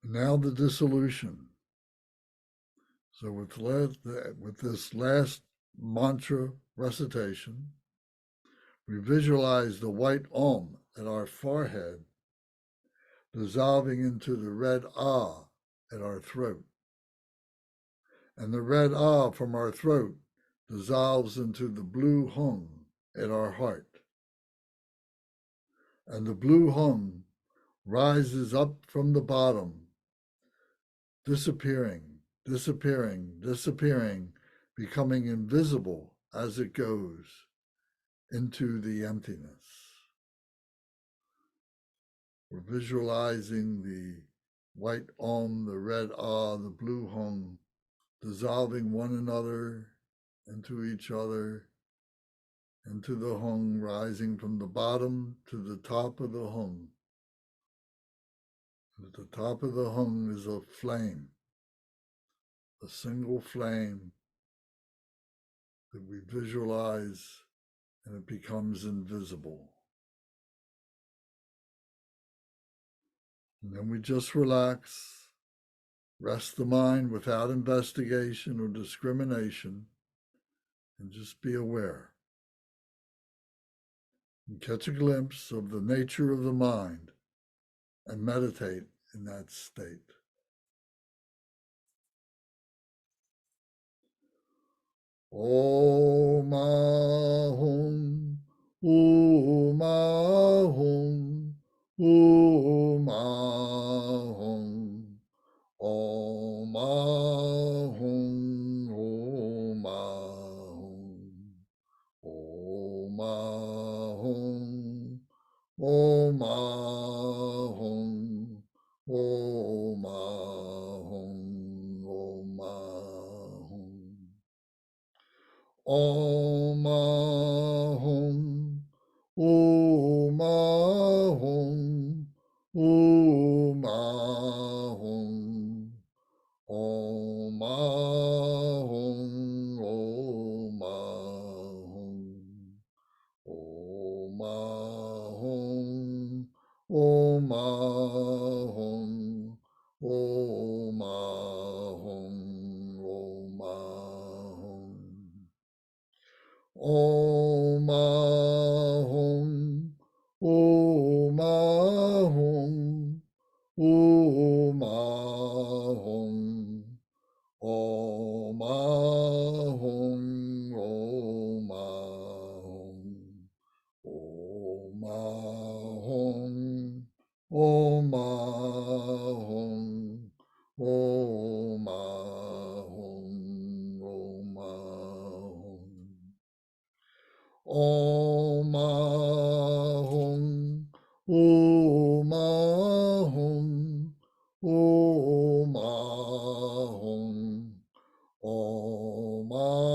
Now the dissolution. So with this last mantra recitation, we visualize the white Om at our forehead dissolving into the red Ah at our throat. And the red Ah from our throat dissolves into the blue Hung at our heart. And the blue Hung rises up from the bottom, disappearing, disappearing, disappearing, becoming invisible as it goes into the emptiness. We're visualizing the white Om, the red Ah, the blue Hung, dissolving one another into each other, into the Hung, rising from the bottom to the top of the Hung. At the top of the Hung is a flame, a single flame that we visualize, and it becomes invisible. And then we just relax, rest the mind without investigation or discrimination, and just be aware. And catch a glimpse of the nature of the mind and meditate in that state. Om Ahum, Om Ahum, Om Ahum, Om Ahum, Om Ahum, Om Ahum, Om Ahum, Om Ahum, Om Ahum. Om Ahum, Om Ahum, Om Ahum, Om Ahum, Om Ahum, Om Ahum, Om Ahum, Om Ahum, Om Ahum. Om Ahum, Om Ahum, Om Ahum, Om Ahum, Om Ahum, Om Ahum, Om Ahum, Om Ahum, Om Ahum. Om Ahum, Om Ahum, Om Ahum, Om Ahum, Om Ahum, Om Ahum, Om Ahum, Om Ahum, Om Ahum. Om Ahum, Om Ahum, Om Ahum, Om Ahum, Om Ahum,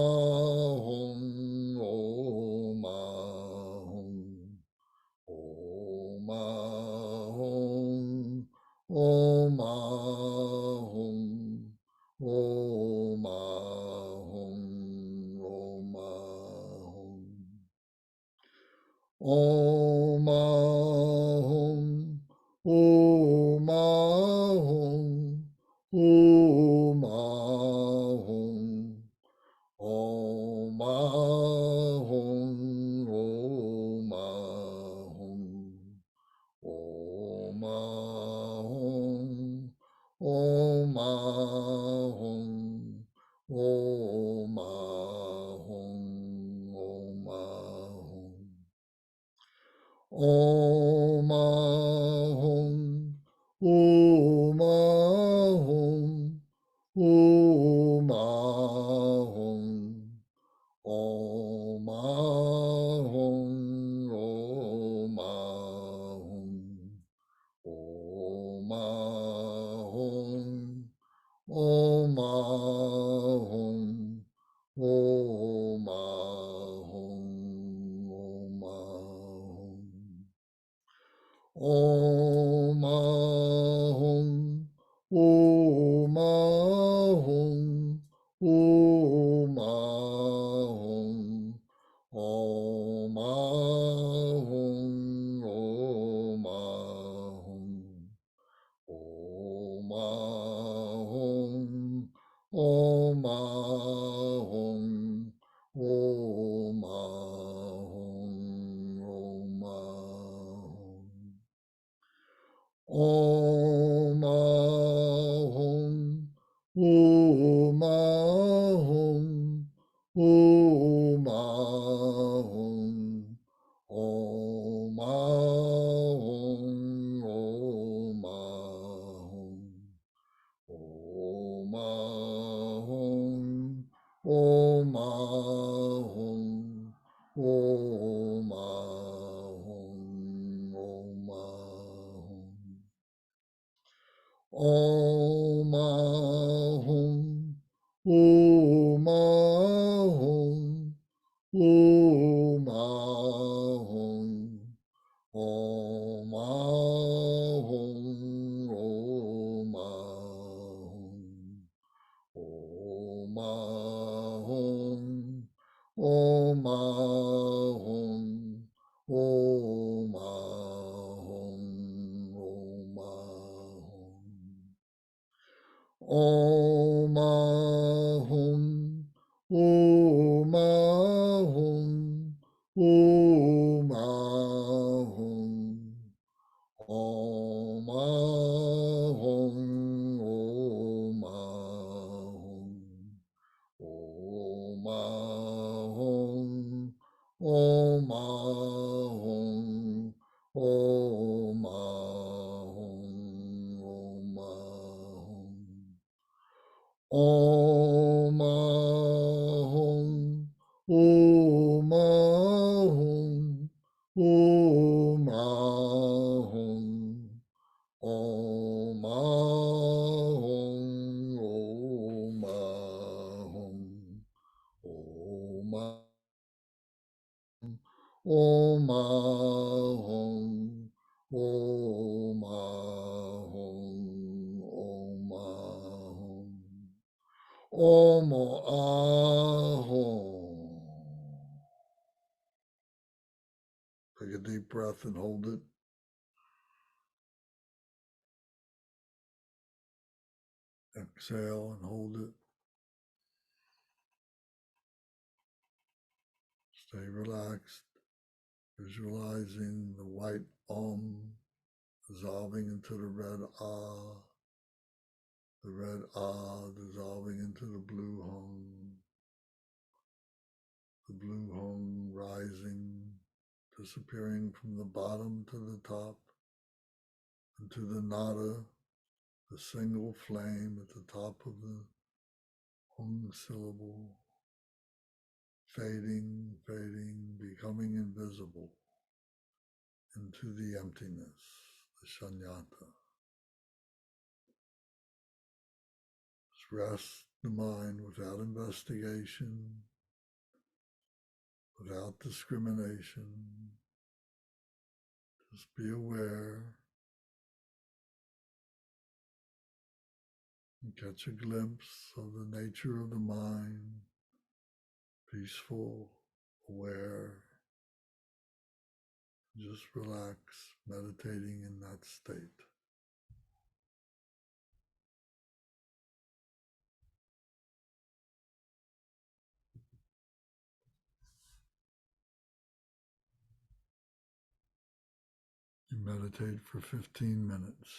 Om Ahum, Om Ahum, Om Ahum, Om Ahum. Om Ahum, Om Ahum, Om Ahum, Om Ahum, Om Om Ahum, Om Ahum, Om Ahum, Om Ahum, Om Ahum, Om Ahum, Om Ahum, Om Ahum, Om Ahum. Om Ahum, Om Ahum, Om Ahum, Om Ahum, Om Ahum, Om Ahum, Om Ahum, Om Ahum, Om Ahum. Om Ahum, Om Ahum, Om Ahum, Om Ahum, Om Ahum, Om Ahum, Om Ahum, Om Ahum, Om Ahum. Om Ahum, Om Ahum, Om Ahum, Om Ahum, Om Ahum, Om Ahum, Om Ahum, Om Ahum, Om Ahum. Om Ahum, Om Ahum, Om Ahum, Om Ahum, Om Ahum, Om Om Ahum, Om Ahum, Om Ahum. Om Ahum. Take a deep breath and hold it. Exhale and hold it. Stay relaxed, visualizing the white Om dissolving into the red Ah, the red Ah dissolving into the blue Hum, the blue Hum rising, disappearing from the bottom to the top, into the Nada, the single flame at the top of the Hum syllable, fading, fading, becoming invisible into the emptiness, the shunyata. Just rest the mind without investigation, without discrimination. Just be aware and catch a glimpse of the nature of the mind, peaceful, aware. Just relax, meditating in that state. You meditate for 15 minutes.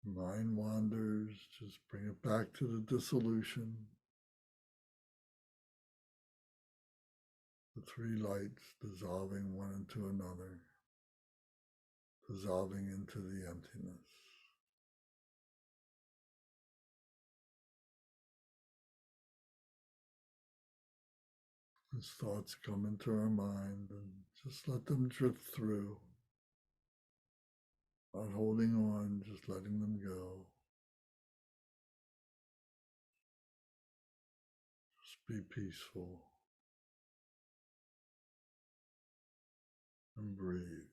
Mind wanders, just bring it back to the dissolution. The three lights dissolving one into another, dissolving into the emptiness. As thoughts come into our mind, and just let them drift through, not holding on, just letting them go. Just be peaceful and breathe.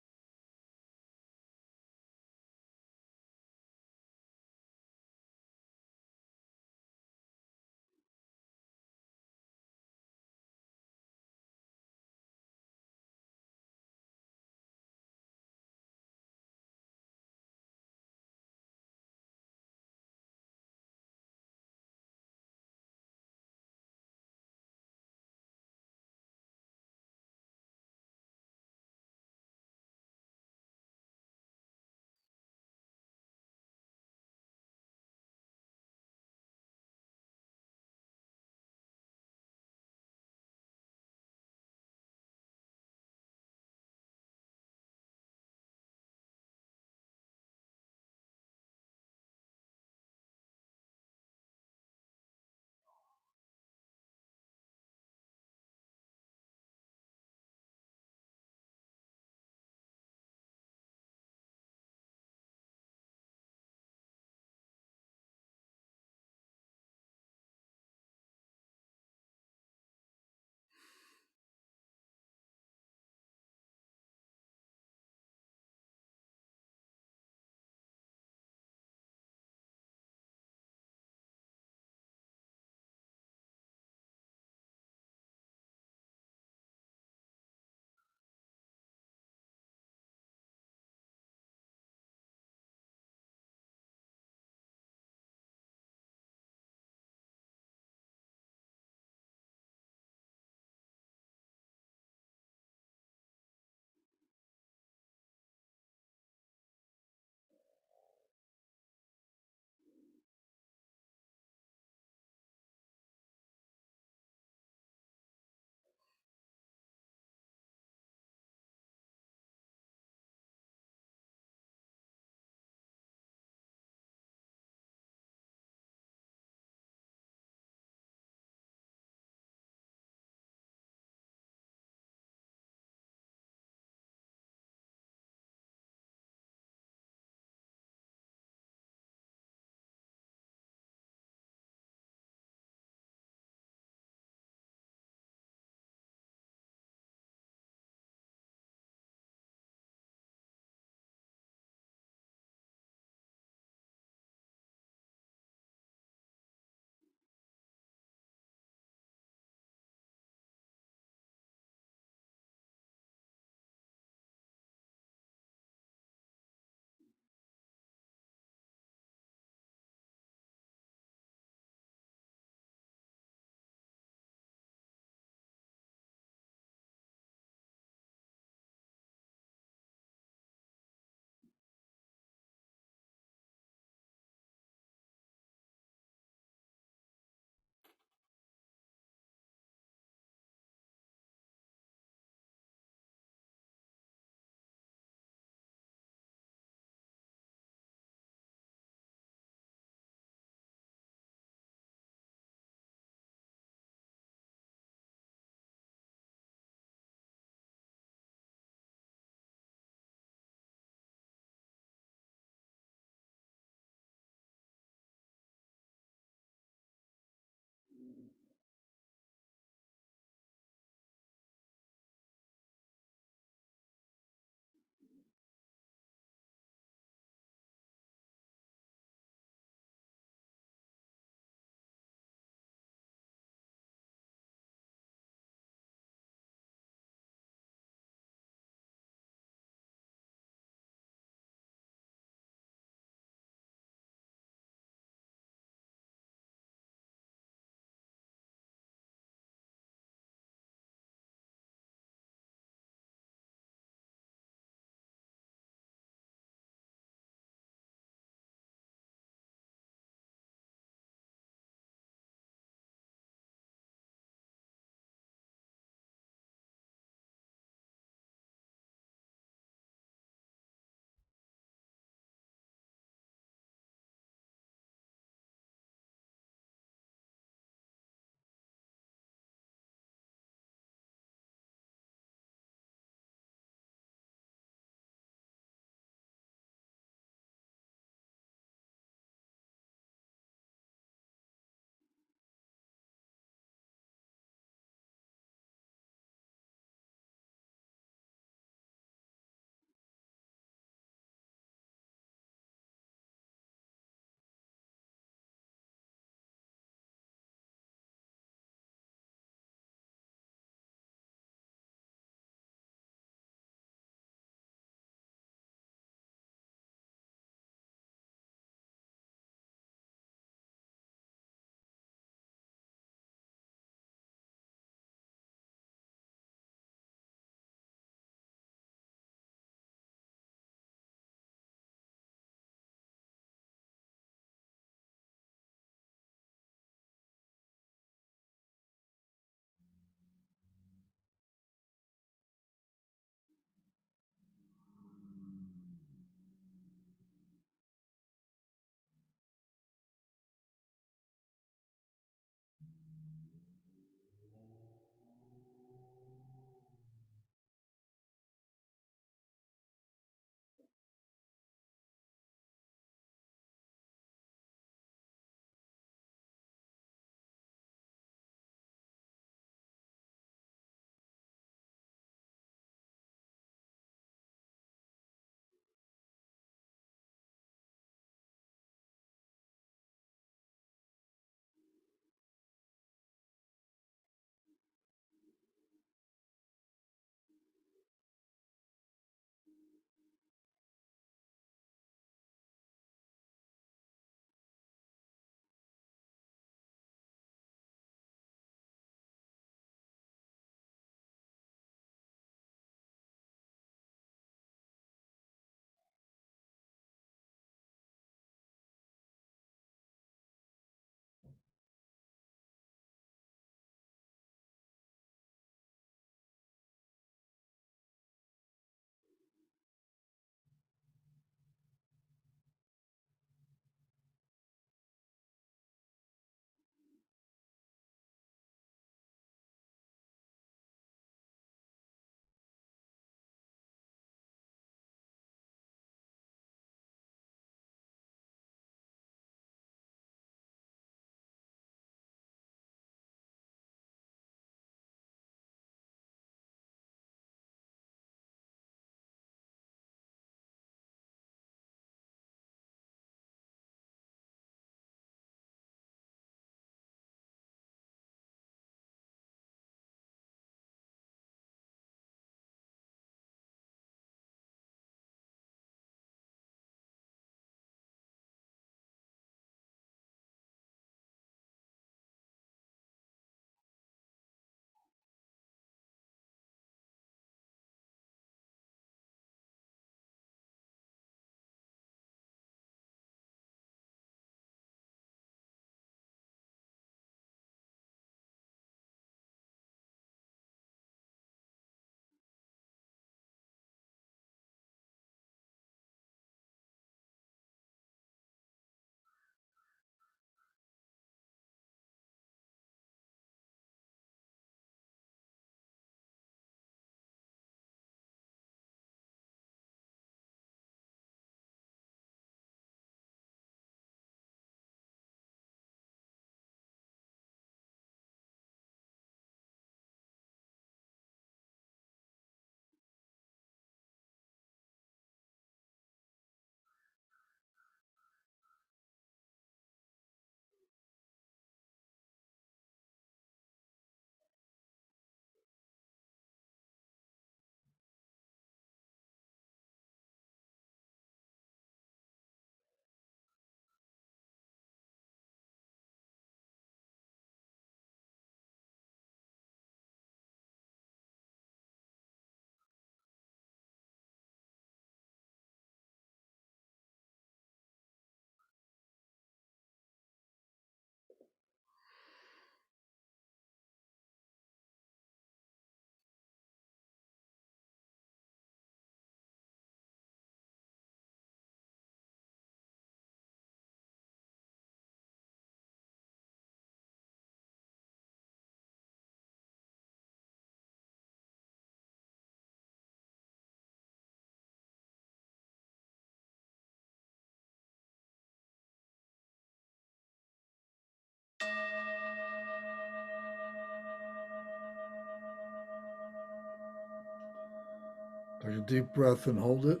Take a deep breath and hold it.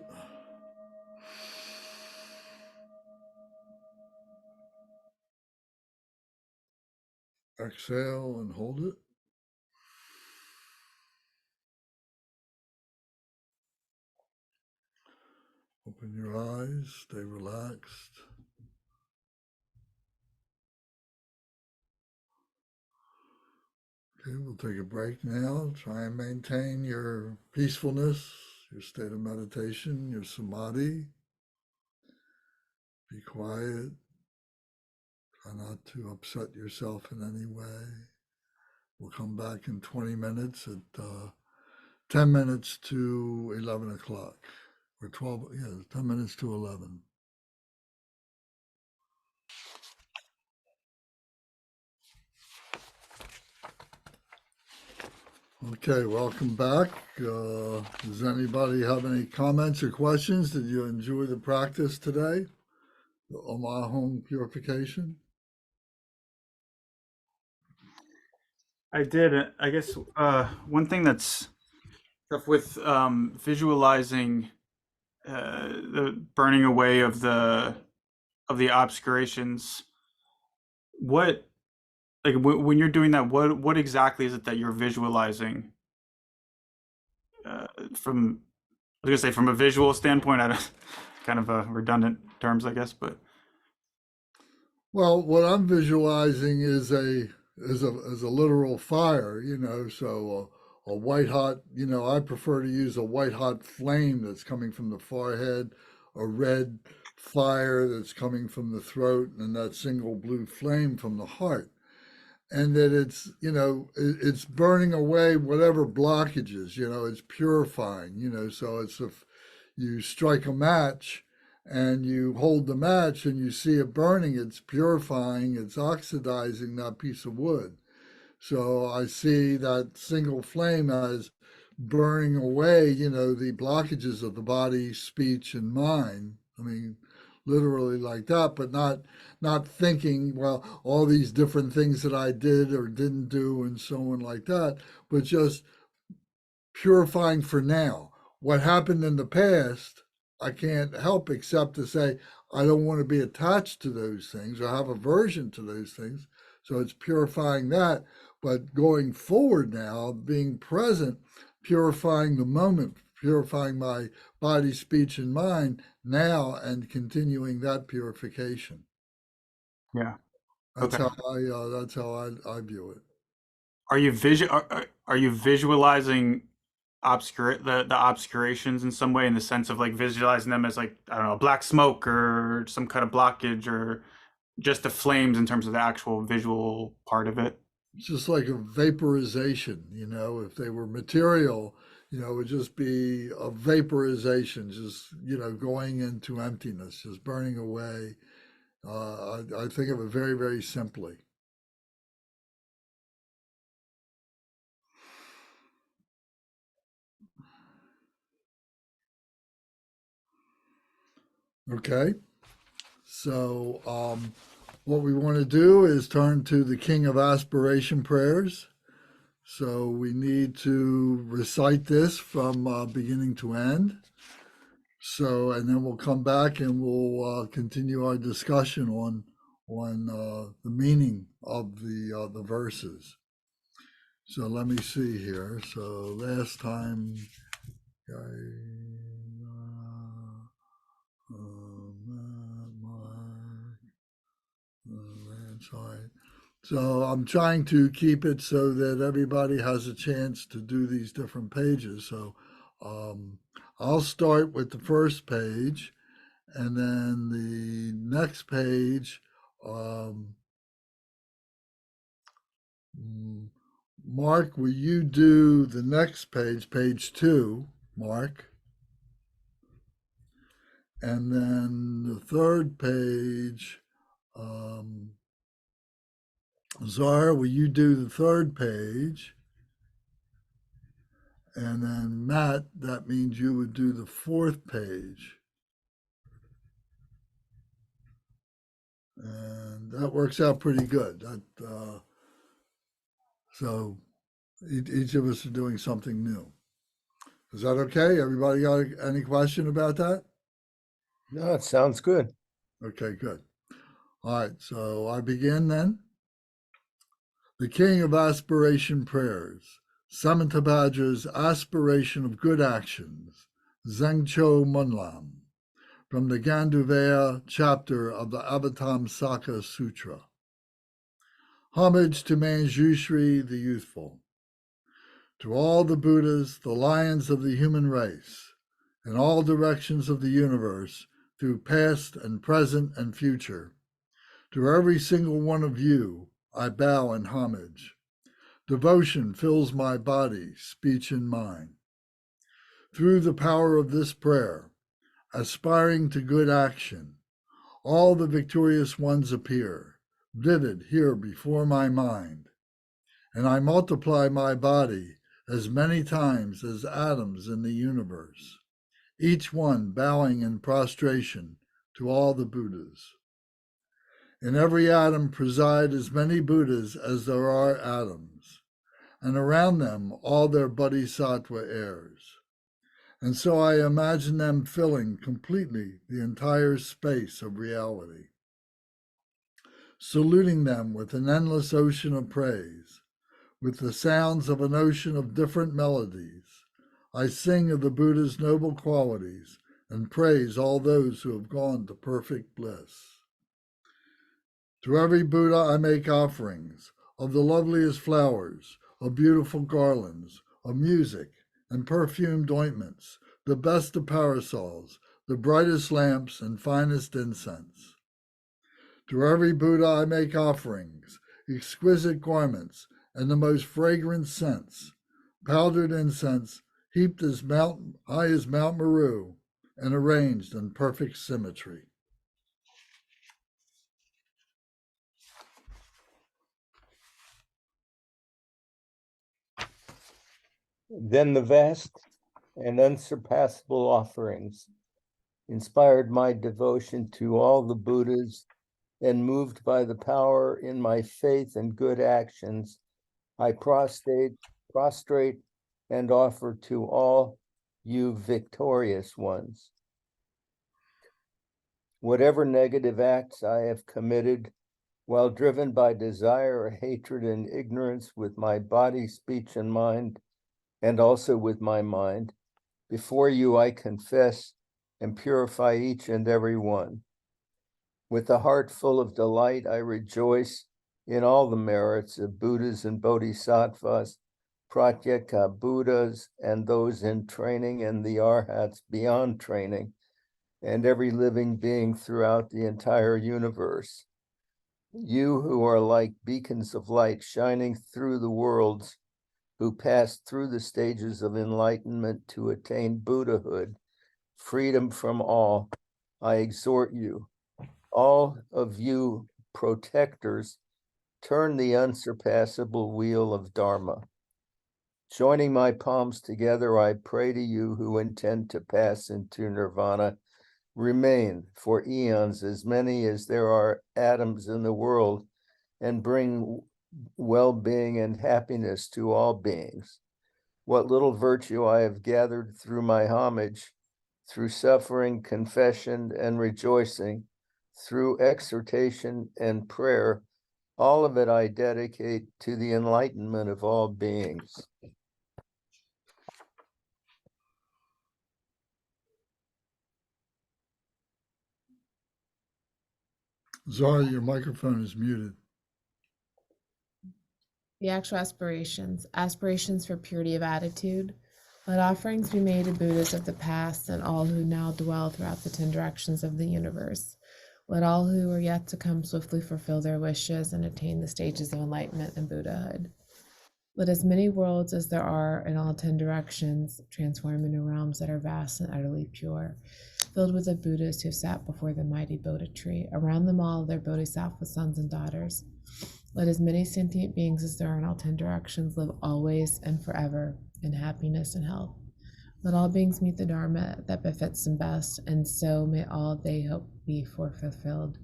Exhale and hold it. Open your eyes, stay relaxed. Okay, we'll take a break now. Try and maintain your peacefulness, your state of meditation, your samadhi. Be quiet. Try not to upset yourself in any way. We'll come back in 20 minutes at 10 minutes to 11 o'clock. Or 12, yeah, 10 minutes to 11. Okay, welcome back. Does anybody have any comments or questions? Did you enjoy the practice today? The AH HUNG Purification? I did. I guess one thing that's tough with visualizing the burning away of the obscurations. What like when you're doing that, what exactly is it that you're visualizing? From I was gonna say from a visual standpoint, I don't, kind of a redundant terms, I guess, but Well, what I'm visualizing is a literal fire, so a white hot, I prefer to use a white hot flame that's coming from the forehead, a red fire that's coming from the throat, and that single blue flame from the heart. And that it's, it's burning away whatever blockages, it's purifying, so it's if you strike a match and you hold the match and you see it burning, it's purifying, it's oxidizing that piece of wood. So I see that single flame as burning away, the blockages of the body, speech, and mind. I mean, literally like that, but not thinking, well, all these different things that I did or didn't do and so on like that, but just purifying for now. What happened in the past, I can't help except to say, I don't want to be attached to those things or have aversion to those things. So it's purifying that. But going forward now, being present, purifying the moment, purifying my body, speech, and mind now, and continuing that purification. yeah. That's Okay. how I view it. Are you are you visualizing the obscurations in some way, in the sense of like visualizing them as like, I don't know, black smoke or some kind of blockage, or just the flames in terms of the actual visual part of it? It's just like a vaporization, if they were material, it would just be a vaporization, just, going into emptiness, just burning away. I think of it very, very simply. Okay. So, what we want to do is turn to the King of Aspiration Prayers. So we need to recite this from beginning to end. So, and then we'll come back and we'll continue our discussion on the meaning of the verses. So let me see here. So last time, sorry. So I'm trying to keep it so that everybody has a chance to do these different pages. So I'll start with the first page, and then the next page, Mark, will you do the next page, page 2, Mark? And then the third page, Zara, will you do the third page? And then Matt, that means you would do the fourth page. And that works out pretty good. So each of us are doing something new. Is that okay? Everybody got any question about that? No, it sounds good. Okay, good. All right, so I begin then. The king of aspiration prayers, Samantabhadra's aspiration of good actions, Zengcho Munlam, from the Ganduvaya chapter of the Avatamsaka Sutra. Homage to Manjushri the youthful, to all the Buddhas, the lions of the human race, in all directions of the universe, through past and present and future. To every single one of you, I bow in homage. Devotion fills my body, speech, and mind. Through the power of this prayer, aspiring to good action, all the victorious ones appear, vivid here before my mind, and I multiply my body as many times as atoms in the universe, each one bowing in prostration to all the Buddhas. In every atom preside as many Buddhas as there are atoms, and around them all their bodhisattva heirs. And so I imagine them filling completely the entire space of reality. Saluting them with an endless ocean of praise, with the sounds of an ocean of different melodies, I sing of the Buddha's noble qualities and praise all those who have gone to perfect bliss. To every Buddha I make offerings of the loveliest flowers, of beautiful garlands, of music and perfumed ointments, the best of parasols, the brightest lamps and finest incense. To every Buddha I make offerings, exquisite garments and the most fragrant scents, powdered incense heaped as high as Mount Meru and arranged in perfect symmetry. Then the vast and unsurpassable offerings inspired my devotion to all the Buddhas, and moved by the power in my faith and good actions, I prostrate and offer to all you victorious ones. Whatever negative acts I have committed while driven by desire or hatred and ignorance with my body, speech, and mind, and also with my mind, before you I confess and purify each and every one. With a heart full of delight, I rejoice in all the merits of Buddhas and Bodhisattvas, Pratyeka Buddhas, and those in training, and the Arhats beyond training, and every living being throughout the entire universe. You who are like beacons of light shining through the worlds, who passed through the stages of enlightenment to attain Buddhahood, freedom from all, I exhort you, all of you protectors, turn the unsurpassable wheel of Dharma. Joining my palms together, I pray to you who intend to pass into nirvana, remain for eons, as many as there are atoms in the world, and bring well-being and happiness to all beings. What little virtue I have gathered through my homage, through suffering, confession, and rejoicing, through exhortation and prayer, all of it I dedicate to the enlightenment of all beings. Zara, your microphone is muted. The actual aspirations for purity of attitude. Let offerings be made to Buddhas of the past and all who now dwell throughout the 10 directions of the universe. Let all who are yet to come swiftly fulfill their wishes and attain the stages of enlightenment and Buddhahood. Let as many worlds as there are in all 10 directions transform into realms that are vast and utterly pure, filled with the Buddhas who have sat before the mighty Bodhi tree, around them all their Bodhisattva sons and daughters. Let as many sentient beings as there are in all 10 directions live always and forever in happiness and health. Let all beings meet the Dharma that befits them best, and so may all they hope be fulfilled.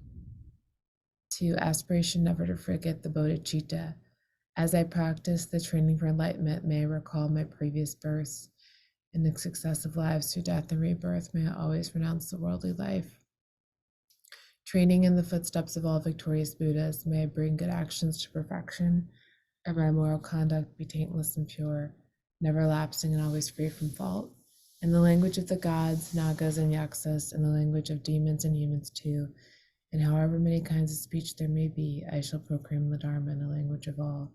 2. Aspiration never to forget the bodhicitta. As I practice the training for enlightenment, may I recall my previous births, In the successive lives through death and rebirth, may I always renounce the worldly life. Training in the footsteps of all victorious Buddhas, may I bring good actions to perfection, and my moral conduct be taintless and pure, never lapsing and always free from fault. In the language of the gods, Nagas, and Yaksas, in the language of demons and humans too, and however many kinds of speech there may be, I shall proclaim the Dharma in the language of all.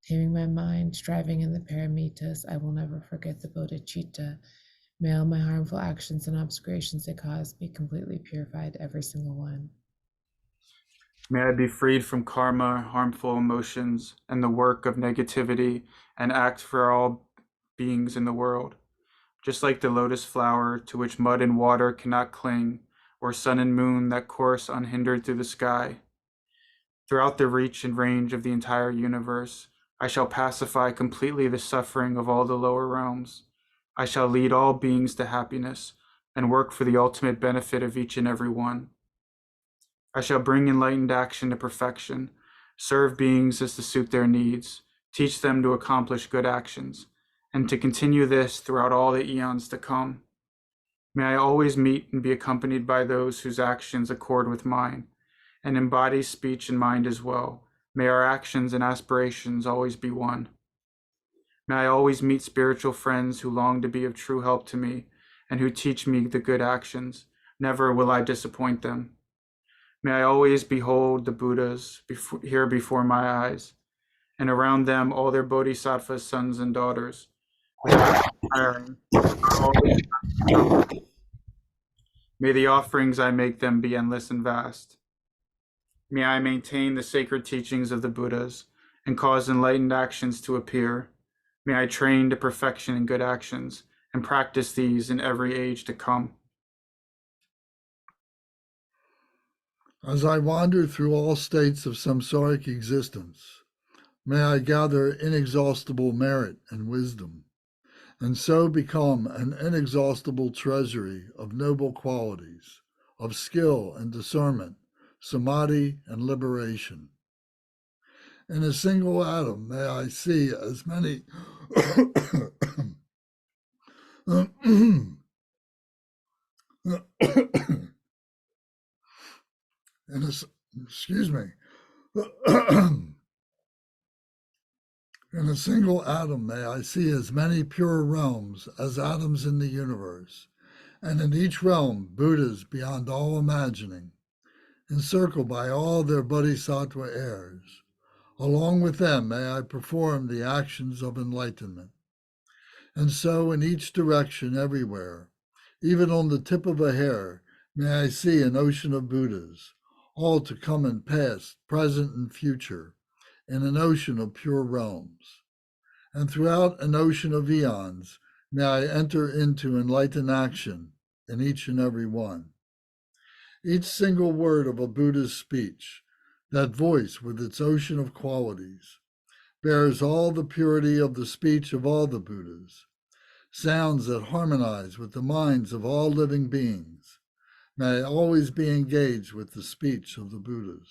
Taming my mind, striving in the paramitas, I will never forget the bodhicitta. May all my harmful actions and obscurations they cause be completely purified, every single one. May I be freed from karma, harmful emotions, and the work of negativity, and act for all beings in the world. Just like the lotus flower to which mud and water cannot cling, or sun and moon that course unhindered through the sky. Throughout the reach and range of the entire universe, I shall pacify completely the suffering of all the lower realms. I shall lead all beings to happiness and work for the ultimate benefit of each and every one. I shall bring enlightened action to perfection, serve beings as to suit their needs, teach them to accomplish good actions, and to continue this throughout all the eons to come. May I always meet and be accompanied by those whose actions accord with mine, and embody speech and mind as well. May our actions and aspirations always be one. May I always meet spiritual friends who long to be of true help to me and who teach me the good actions. Never will I disappoint them. May I always behold the Buddhas here before my eyes, and around them all their bodhisattvas, sons and daughters. May the offerings I make them be endless and vast. May I maintain the sacred teachings of the Buddhas and cause enlightened actions to appear. May I train to perfection in good actions and practice these in every age to come. As I wander through all states of samsaric existence, may I gather inexhaustible merit and wisdom, and so become an inexhaustible treasury of noble qualities, of skill and discernment, samadhi and liberation. In a single atom, may I see as many excuse me. In a single atom, may I see as many pure realms as atoms in the universe, and in each realm, Buddhas beyond all imagining, encircled by all their bodhisattva heirs. Along with them, may I perform the actions of enlightenment. And so, in each direction, everywhere, even on the tip of a hair, may I see an ocean of Buddhas, all to come in past, present, and future, in an ocean of pure realms. And throughout an ocean of eons, may I enter into enlightened action in each and every one. Each single word of a Buddha's speech, that voice with its ocean of qualities, bears all the purity of the speech of all the Buddhas, sounds that harmonize with the minds of all living beings. May I always be engaged with the speech of the Buddhas.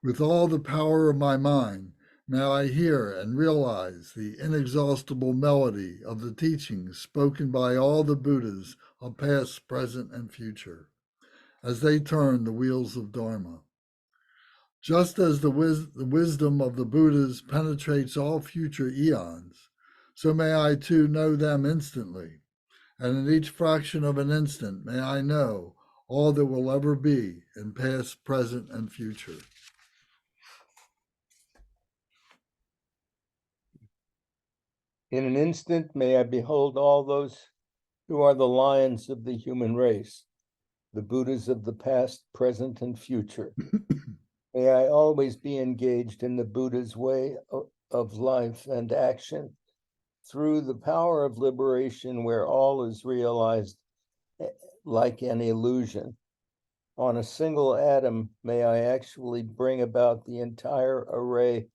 With all the power of my mind, may I hear and realize the inexhaustible melody of the teachings spoken by all the Buddhas of past, present, and future, as they turn the wheels of Dharma. Just as the wisdom of the Buddhas penetrates all future eons, so may I too know them instantly, and in each fraction of an instant may I know all that will ever be in past, present, and future. In an instant, may I behold all those who are the lions of the human race, the Buddhas of the past, present, and future. May I always be engaged in the Buddha's way of life and action through the power of liberation, where all is realized like an illusion. On a single atom, may I actually bring about the entire array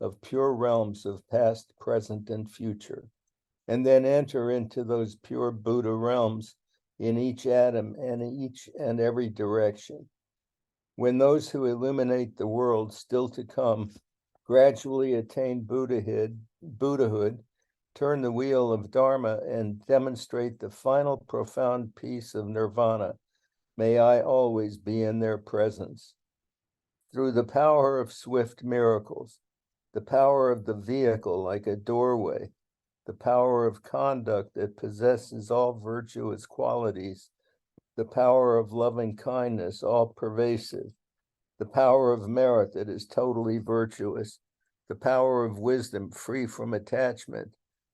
of pure realms of past, present, and future, and then enter into those pure Buddha realms in each atom and each and every direction. When those who illuminate the world still to come gradually attain Buddhahood, turn the wheel of Dharma, and demonstrate the final profound peace of nirvana, may I always be in their presence. Through the power of swift miracles, the power of the vehicle like a doorway, the power of conduct that possesses all virtuous qualities, the power of loving kindness, all pervasive, the power of merit that is totally virtuous, the power of wisdom free from attachment,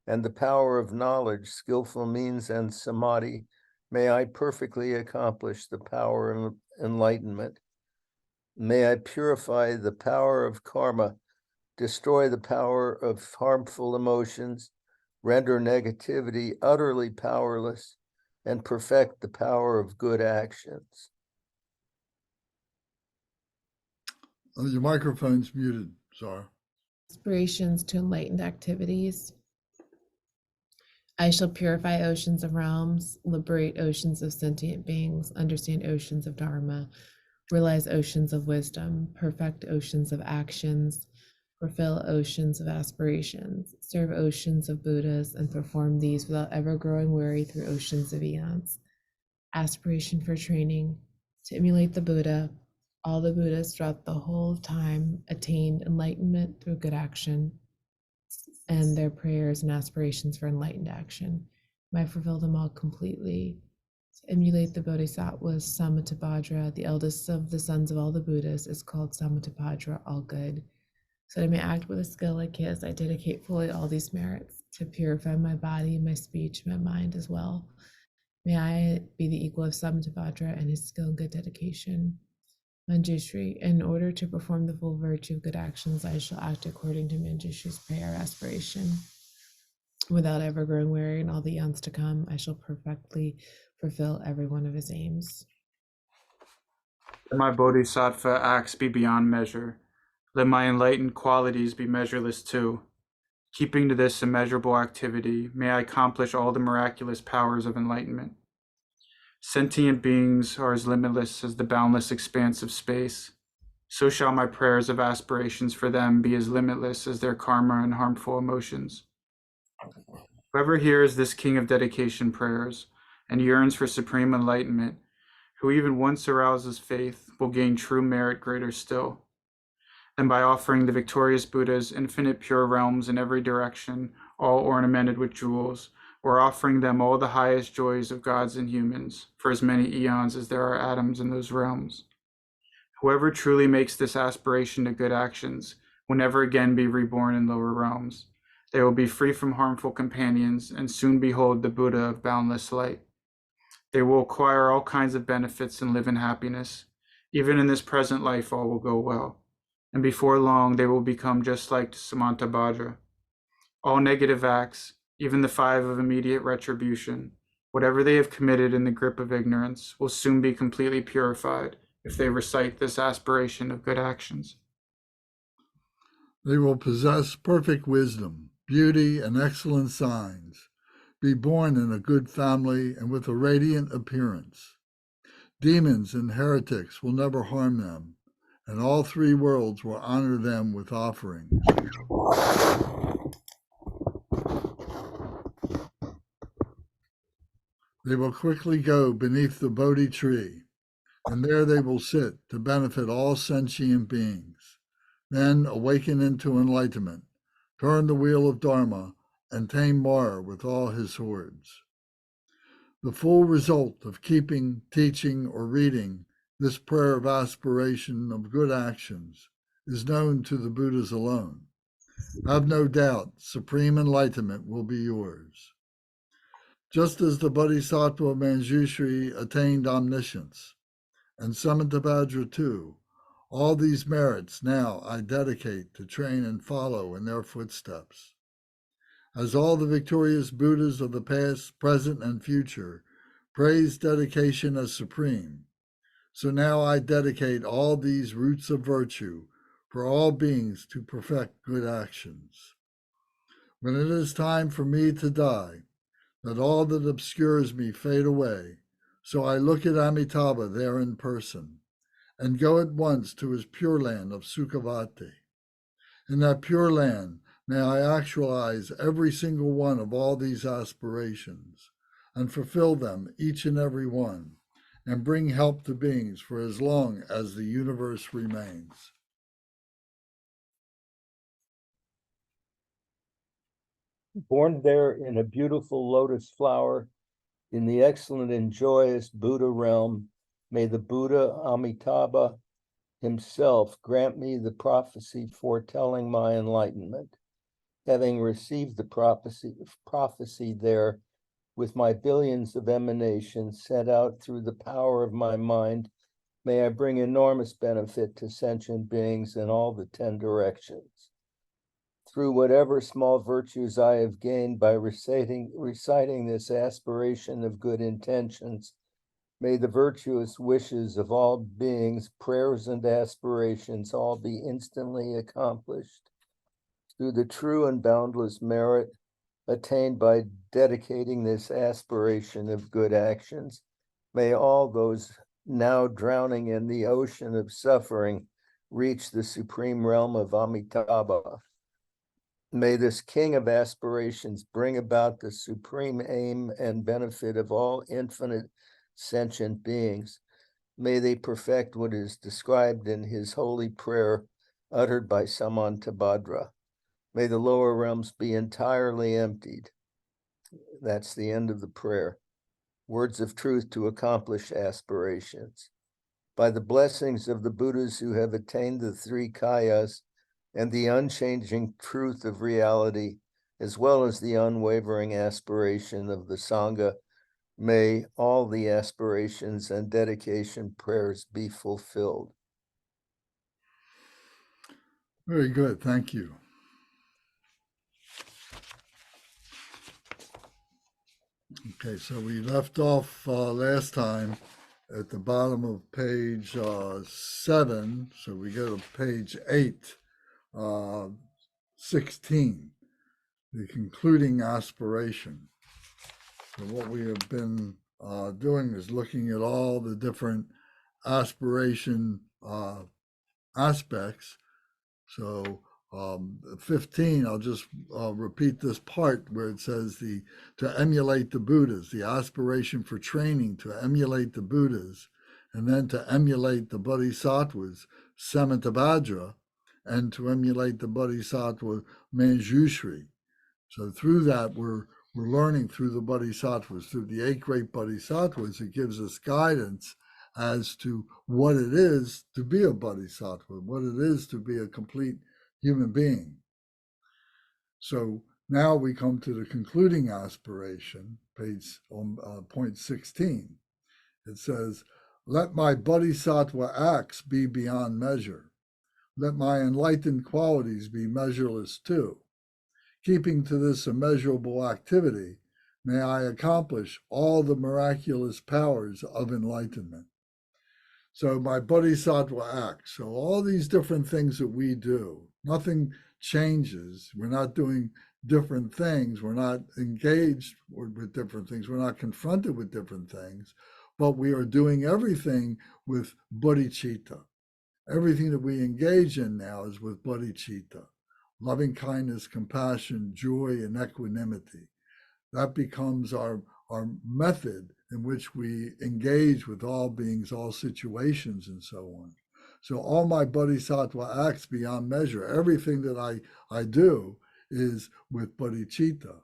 and the power of knowledge, skillful means, and samadhi, may I perfectly accomplish the power of enlightenment. May I purify the power of karma, destroy the power of harmful emotions, render negativity utterly powerless, and perfect the power of good actions. Your microphone's muted, Zara. Aspirations to enlightened activities. I shall purify oceans of realms, liberate oceans of sentient beings, understand oceans of Dharma, realize oceans of wisdom, perfect oceans of actions, fulfill oceans of aspirations, serve oceans of Buddhas, and perform these without ever growing weary through oceans of eons. Aspiration for training, to emulate the Buddha. All the Buddhas throughout the whole of time attained enlightenment through good action, and their prayers and aspirations for enlightened action. May I fulfill them all completely. To emulate the Bodhisattvas, Samattabhadra, the eldest of the sons of all the Buddhas, is called Samattabhadra, all good. So that I may act with a skill like his, I dedicate fully all these merits to purify my body, my speech, my mind as well. May I be the equal of Samattabhadra and his skill and good dedication. Manjushri, in order to perform the full virtue of good actions, I shall act according to Manjushri's prayer aspiration. Without ever growing weary in all the eons to come, I shall perfectly fulfill every one of his aims. Let my bodhisattva acts be beyond measure. Let my enlightened qualities be measureless too. Keeping to this immeasurable activity, may I accomplish all the miraculous powers of enlightenment. Sentient beings are as limitless as the boundless expanse of space. So shall my prayers of aspirations for them be as limitless as their karma and harmful emotions. Whoever hears this king of dedication prayers and yearns for supreme enlightenment, who even once arouses faith, will gain true merit greater still. And by offering the victorious Buddhas infinite pure realms in every direction, all ornamented with jewels, or offering them all the highest joys of gods and humans, for as many eons as there are atoms in those realms. Whoever truly makes this aspiration to good actions will never again be reborn in lower realms. They will be free from harmful companions and soon behold the Buddha of boundless light. They will acquire all kinds of benefits and live in happiness. Even in this present life, all will go well. And before long, they will become just like Samantabhadra. All negative acts, even the 5 of immediate retribution, whatever they have committed in the grip of ignorance, will soon be completely purified if they recite this aspiration of good actions. They will possess perfect wisdom, beauty, and excellent signs, be born in a good family and with a radiant appearance. Demons and heretics will never harm them, and all 3 worlds will honor them with offerings. They will quickly go beneath the Bodhi tree, and there they will sit to benefit all sentient beings. Then awaken into enlightenment, turn the wheel of Dharma, and tame Mara with all his hordes. The full result of keeping, teaching, or reading this prayer of aspiration of good actions is known to the Buddhas alone. Have no doubt, supreme enlightenment will be yours. Just as the Bodhisattva Manjushri attained omniscience, and Samantabhadra too, all these merits now I dedicate to train and follow in their footsteps. As all the victorious Buddhas of the past, present, and future praise dedication as supreme, so now I dedicate all these roots of virtue for all beings to perfect good actions. When it is time for me to die, let all that obscures me fade away, so I look at Amitabha there in person, and go at once to his pure land of Sukhavati. In that pure land, May I actualize every single one of all these aspirations and fulfill them, each and every one, and bring help to beings for as long as the universe remains. Born there in a beautiful lotus flower, in the excellent and joyous Buddha realm, may the Buddha Amitabha himself grant me the prophecy foretelling my enlightenment. Having received the prophecy there, with my billions of emanations sent out through the power of my mind, may I bring enormous benefit to sentient beings in all the 10 directions. Through whatever small virtues I have gained by reciting this aspiration of good intentions, may the virtuous wishes of all beings, prayers and aspirations all be instantly accomplished. Through the true and boundless merit attained by dedicating this aspiration of good actions, may all those now drowning in the ocean of suffering reach the supreme realm of Amitabha. May this king of aspirations bring about the supreme aim and benefit of all infinite sentient beings. May they perfect what is described in his holy prayer uttered by Samantabhadra. May the lower realms be entirely emptied. That's the end of the prayer. Words of truth to accomplish aspirations. By the blessings of the Buddhas who have attained the 3 kayas and the unchanging truth of reality, as well as the unwavering aspiration of the Sangha, may all the aspirations and dedication prayers be fulfilled. Very good. Thank you. Okay, so we left off last time at the bottom of page 7. So we go to page 8, 16, the concluding aspiration. So what we have been doing is looking at all the different aspiration aspects. So 15, I'll just repeat this part where it says to emulate the Buddhas, the aspiration for training to emulate the Buddhas, and then to emulate the Bodhisattvas, Samantabhadra, and to emulate the Bodhisattva Manjushri. So through that, we're learning through the Bodhisattvas, through the 8 great Bodhisattvas. It gives us guidance as to what it is to be a bodhisattva, what it is to be a complete human being. So now we come to the concluding aspiration, page point 16. It says, let my bodhisattva acts be beyond measure. Let my enlightened qualities be measureless too. Keeping to this immeasurable activity, may I accomplish all the miraculous powers of enlightenment. So my bodhisattva acts. So all these different things that we do, nothing changes. We're not doing different things. We're not engaged with different things. We're not confronted with different things, but we are doing everything with bodhicitta. Everything that we engage in now is with bodhicitta. Loving kindness, compassion, joy, and equanimity. That becomes our method in which we engage with all beings, all situations, and so on. So all my bodhisattva acts beyond measure. Everything that I do is with bodhicitta.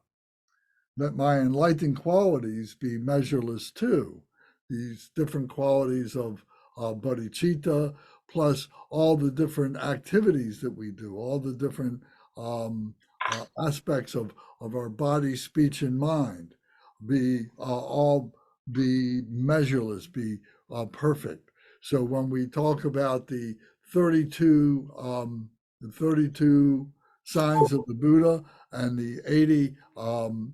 Let my enlightened qualities be measureless too. These different qualities of bodhicitta, plus all the different activities that we do, all the different aspects of our body, speech, and mind, all be measureless, be perfect. So when we talk about the 32 signs of the Buddha and the 80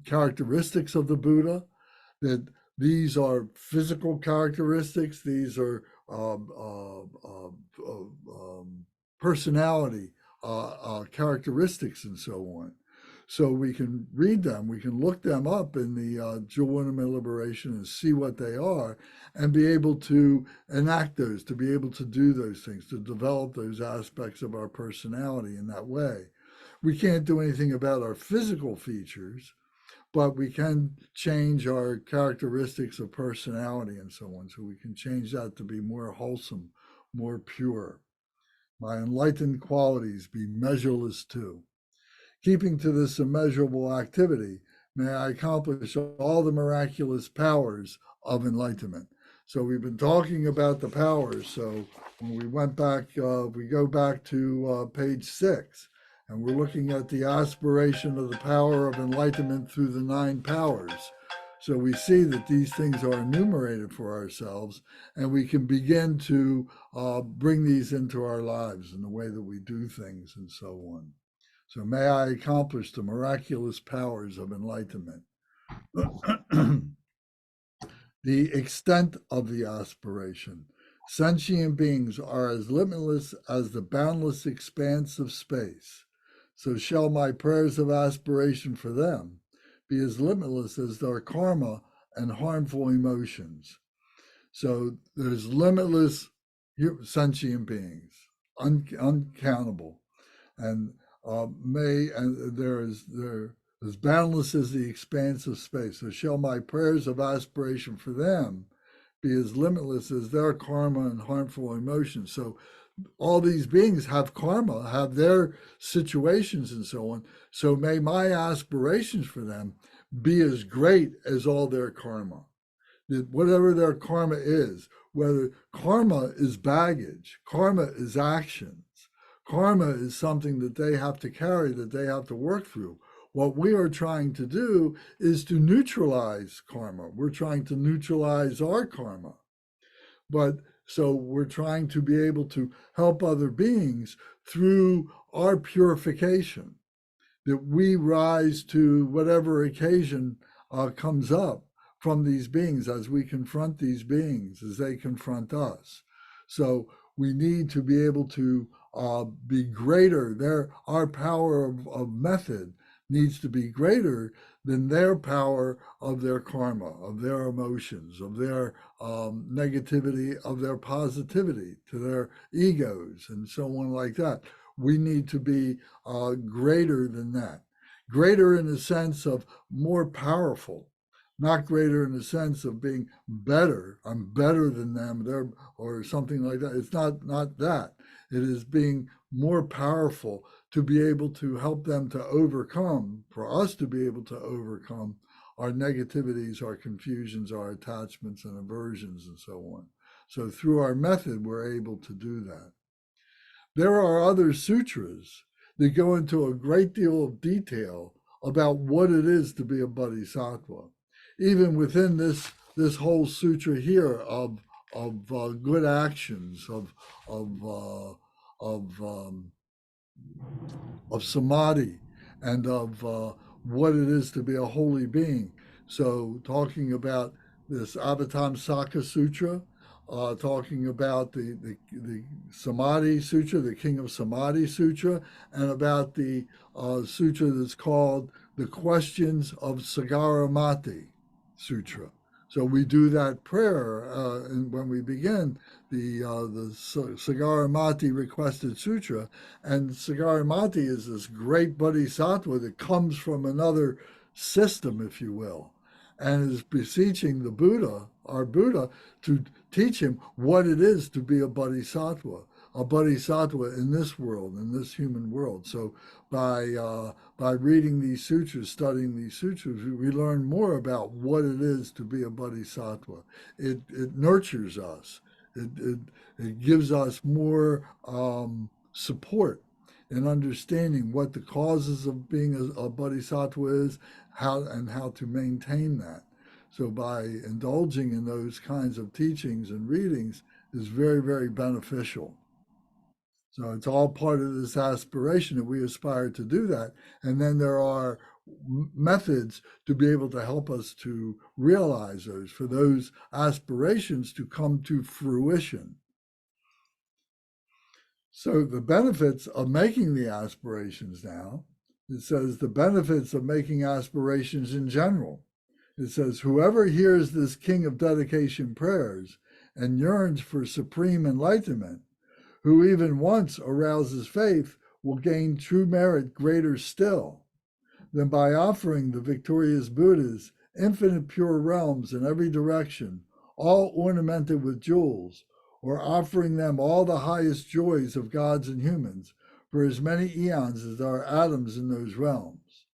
characteristics of the Buddha, that these are physical characteristics, these are personality characteristics, and so on. So we can read them, we can look them up in the Jewel Ornament Liberation and see what they are, and be able to enact those, to be able to do those things, to develop those aspects of our personality in that way. We can't do anything about our physical features, but we can change our characteristics of personality and so on. So we can change that to be more wholesome, more pure. My enlightened qualities be measureless too. Keeping to this immeasurable activity, may I accomplish all the miraculous powers of enlightenment. So we've been talking about the powers. So when we went back, we go back to page 6, and we're looking at the aspiration of the power of enlightenment through the 9 powers. So we see that these things are enumerated for ourselves, and we can begin to bring these into our lives in the way that we do things and so on. So may I accomplish the miraculous powers of enlightenment. The extent of the aspiration. Sentient beings are as limitless as the boundless expanse of space. So shall my prayers of aspiration for them be as limitless as their karma and harmful emotions. So there's limitless sentient beings, uncountable. And there is as boundless as the expanse of space. So shall my prayers of aspiration for them be as limitless as their karma and harmful emotions. So all these beings have karma, have their situations and so on. So may my aspirations for them be as great as all their karma. That whatever their karma is, whether karma is baggage, karma is actions, karma is something that they have to carry, that they have to work through. What we are trying to do is to neutralize karma. We're trying to neutralize our karma. But so we're trying to be able to help other beings through our purification, that we rise to whatever occasion comes up from these beings as we confront these beings, as they confront us. So we need to be able to be greater. Our power of method needs to be greater than their power of their karma, of their emotions, of their negativity, of their positivity, to their egos, and so on like that. We need to be greater than that. Greater in the sense of more powerful, not greater in the sense of being better. I'm better than them, or something like that. It's not that. It is being more powerful to be able to help them to overcome, for us to be able to overcome our negativities, our confusions, our attachments and aversions and so on. So through our method, we're able to do that. There are other sutras that go into a great deal of detail about what it is to be a bodhisattva. Even within this whole sutra here of good actions, of samadhi, and of what it is to be a holy being. So talking about this Avatamsaka Sutra, talking about the Samadhi Sutra, the King of Samadhi Sutra, and about the sutra that's called the Questions of Sagaramati Sutra. So we do that prayer and when we begin the Sagaramati requested sutra, and Sagaramati is this great bodhisattva that comes from another system, if you will, and is beseeching the Buddha, our Buddha, to teach him what it is to be a bodhisattva in this world, in this human world. So by reading these sutras, studying these sutras, we learn more about what it is to be a bodhisattva. It nurtures us. It gives us more support in understanding what the causes of being a bodhisattva is, how to maintain that. So by indulging in those kinds of teachings and readings is very, very beneficial. So it's all part of this aspiration that we aspire to do that. And then there are methods to be able to help us to realize those, for those aspirations to come to fruition. So the benefits of making the aspirations now, it says the benefits of making aspirations in general. It says, whoever hears this king of dedication prayers and yearns for supreme enlightenment, who even once arouses faith, will gain true merit greater still than by offering the victorious Buddhas infinite pure realms in every direction, all ornamented with jewels, or offering them all the highest joys of gods and humans for as many eons as there are atoms in those realms.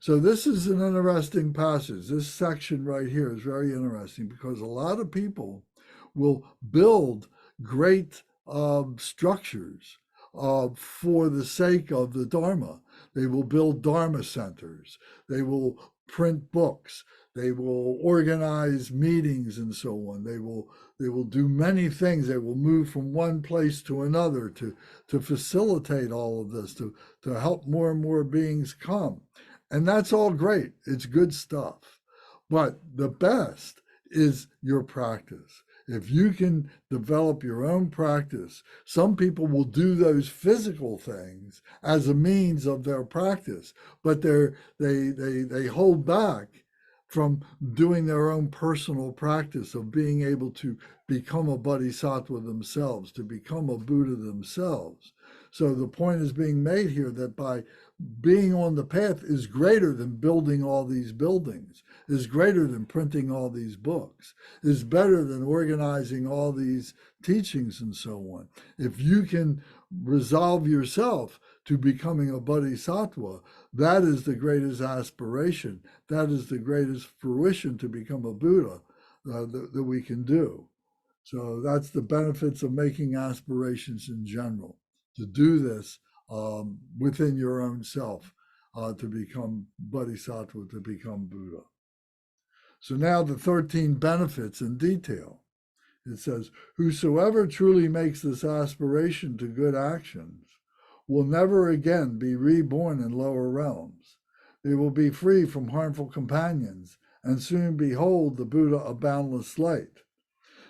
So this is an interesting passage. This section right here is very interesting because a lot of people will build great structures for the sake of the Dharma. They will build Dharma centers. They will print books. They will organize meetings and so on. They will do many things. They will move from one place to another to facilitate all of this, to help more and more beings come. And that's all great. It's good stuff. But the best is your practice. If you can develop your own practice, some people will do those physical things as a means of their practice, but they hold back from doing their own personal practice of being able to become a bodhisattva themselves, to become a Buddha themselves. So the point is being made here that by being on the path is greater than building all these buildings, is greater than printing all these books, is better than organizing all these teachings and so on. If you can resolve yourself to becoming a bodhisattva, that is the greatest aspiration. That is the greatest fruition to become a Buddha that we can do. So that's the benefits of making aspirations in general, to do this within your own self, to become bodhisattva, to become Buddha. So now the 13 benefits in detail. It says, whosoever truly makes this aspiration to good actions will never again be reborn in lower realms. They will be free from harmful companions and soon behold the Buddha of boundless light.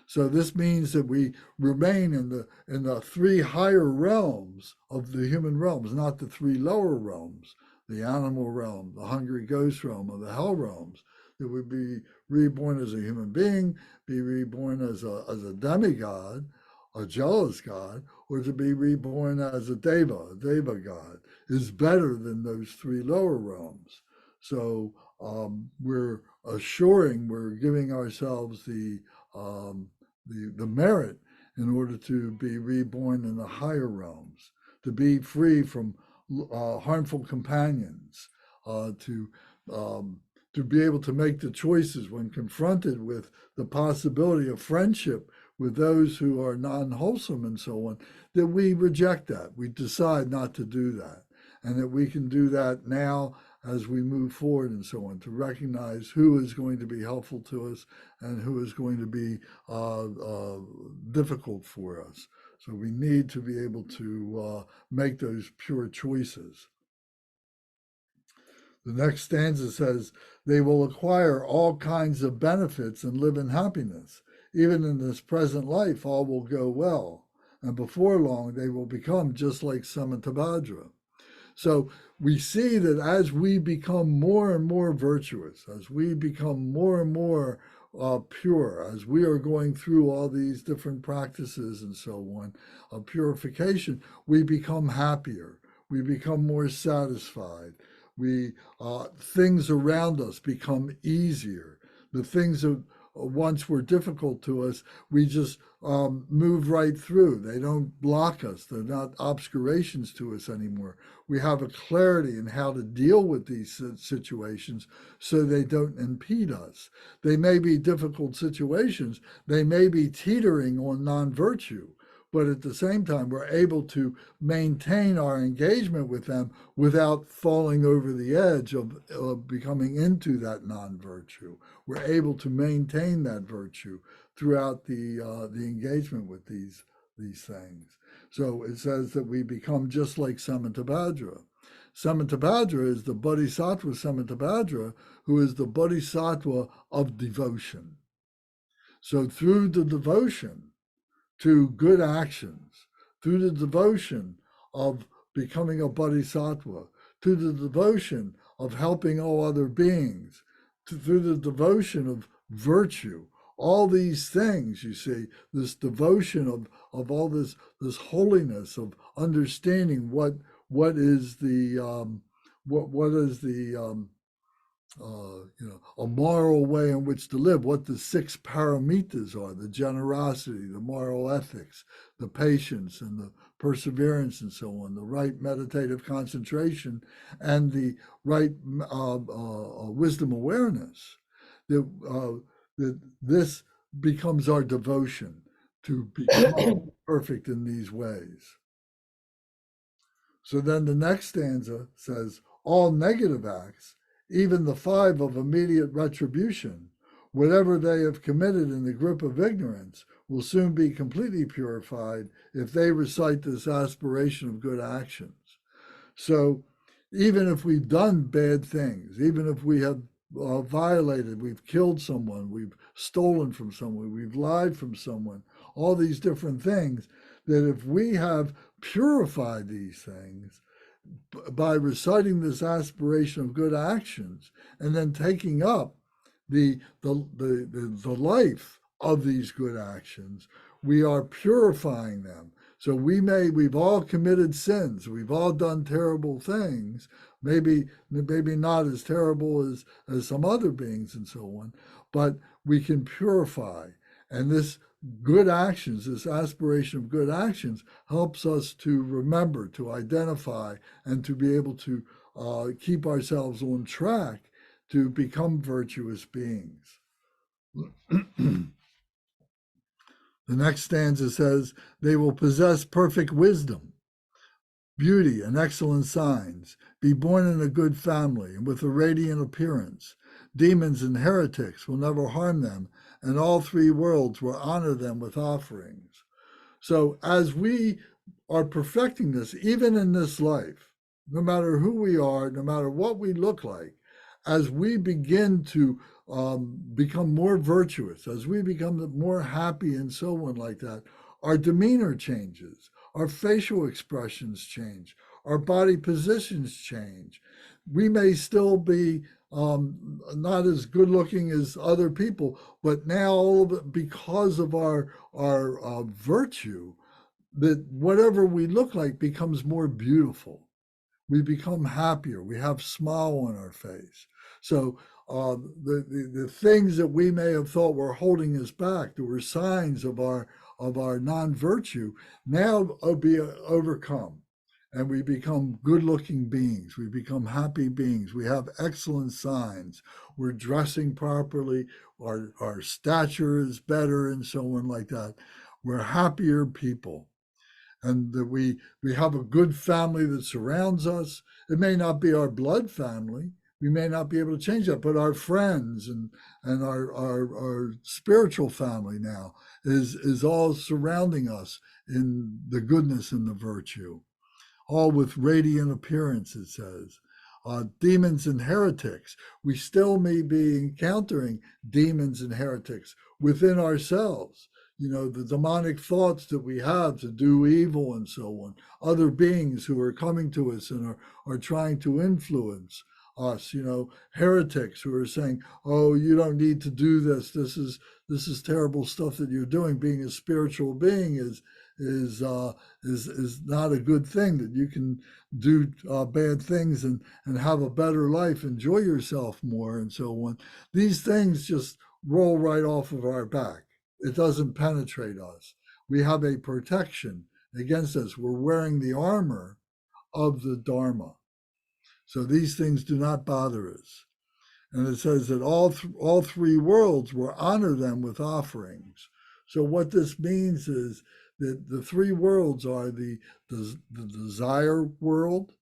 So this means that we remain in the three higher realms of the human realms, not the three lower realms, the animal realm, the hungry ghost realm, or the hell realms. That we be reborn as a human being, be reborn as a demigod, a jealous god, or to be reborn as a deva god, is better than those three lower realms. So we're giving ourselves the merit in order to be reborn in the higher realms, to be free from harmful companions, to be able to make the choices when confronted with the possibility of friendship with those who are non-wholesome and so on, that we reject that. We decide not to do that. And that we can do that now as we move forward and so on, to recognize who is going to be helpful to us and who is going to be difficult for us. So we need to be able to make those pure choices. The next stanza says, they will acquire all kinds of benefits and live in happiness. Even in this present life, all will go well. And before long, they will become just like Samantabhadra. So we see that as we become more and more virtuous, as we become more and more pure, as we are going through all these different practices and so on of purification, we become happier. We become more satisfied. Things around us become easier. The things that once were difficult to us, we just move right through. They don't block us. They're not obscurations to us anymore. We have a clarity in how to deal with these situations so they don't impede us. They may be difficult situations. They may be teetering on non-virtue. But at the same time, we're able to maintain our engagement with them without falling over the edge of becoming into that non-virtue. We're able to maintain that virtue throughout the engagement with these things. So it says that we become just like Samantabhadra. Samantabhadra is the Bodhisattva Samantabhadra, who is the Bodhisattva of devotion. So through the devotion to good actions, through the devotion of becoming a bodhisattva, through the devotion of helping all other beings, through the devotion of virtue, all these things, you see, this devotion of all this holiness, of understanding what what is the what is the a moral way in which to live, what the 6 paramitas are, the generosity, the moral ethics, the patience and the perseverance and so on, the right meditative concentration and the right wisdom awareness, that this becomes our devotion to become perfect in these ways. So then the next stanza says, all negative acts, even the 5 of immediate retribution, whatever they have committed in the grip of ignorance, will soon be completely purified if they recite this aspiration of good actions. So even if we've done bad things, even if we have violated, we've killed someone, we've stolen from someone, we've lied from someone, all these different things, that if we have purified these things by reciting this aspiration of good actions and then taking up the life of these good actions, we are purifying them. So we've all committed sins, we've all done terrible things, maybe not as terrible as some other beings and so on, but we can purify. And this good actions, this aspiration of good actions, helps us to remember, to identify, and to be able to keep ourselves on track to become virtuous beings. The next stanza says, they will possess perfect wisdom, beauty, and excellent signs, be born in a good family and with a radiant appearance. Demons and heretics will never harm them, and all 3 worlds will honor them with offerings. So as we are perfecting this, even in this life, no matter who we are, no matter what we look like, as we begin to become more virtuous, as we become more happy and so on like that, our demeanor changes, our facial expressions change, our body positions change. We may still be not as good looking as other people, but now all of it, because of our virtue, that whatever we look like becomes more beautiful. We become happier. We have smile on our face. So the things that we may have thought were holding us back, that were signs of our non-virtue, now be overcome. And we become good-looking beings. We become happy beings. We have excellent signs. We're dressing properly. Our stature is better and so on like that. We're happier people. And that we have a good family that surrounds us. It may not be our blood family. We may not be able to change that, but our friends and our spiritual family now is all surrounding us in the goodness and the virtue. All with radiant appearance, it says. Demons and heretics. We still may be encountering demons and heretics within ourselves. The demonic thoughts that we have to do evil and so on. Other beings who are coming to us and are trying to influence us. Heretics who are saying, "Oh, you don't need to do this. This is terrible stuff that you're doing. Being a spiritual being is not a good thing, that you can do bad things and have a better life, enjoy yourself more," and so on. These things just roll right off of our back. It doesn't penetrate us. We have a protection against us. We're wearing the armor of the Dharma. So these things do not bother us. And it says that all 3 worlds will honor them with offerings. So what this means is that the 3 worlds are the desire world,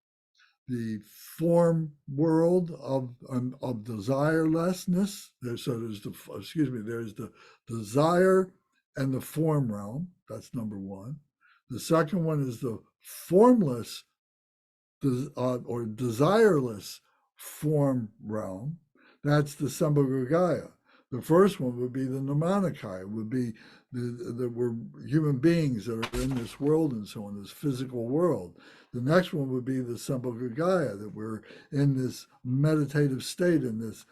the form world of desirelessness. There's the desire and the form realm. That's number 1. The second one is the formless or desireless form realm. That's the Sambhogaya. The first one would be the Nirmanakaya, would be that we're human beings that are in this world and so on, this physical world. The next one would be the Sambhogaya, that we're in this meditative state, in this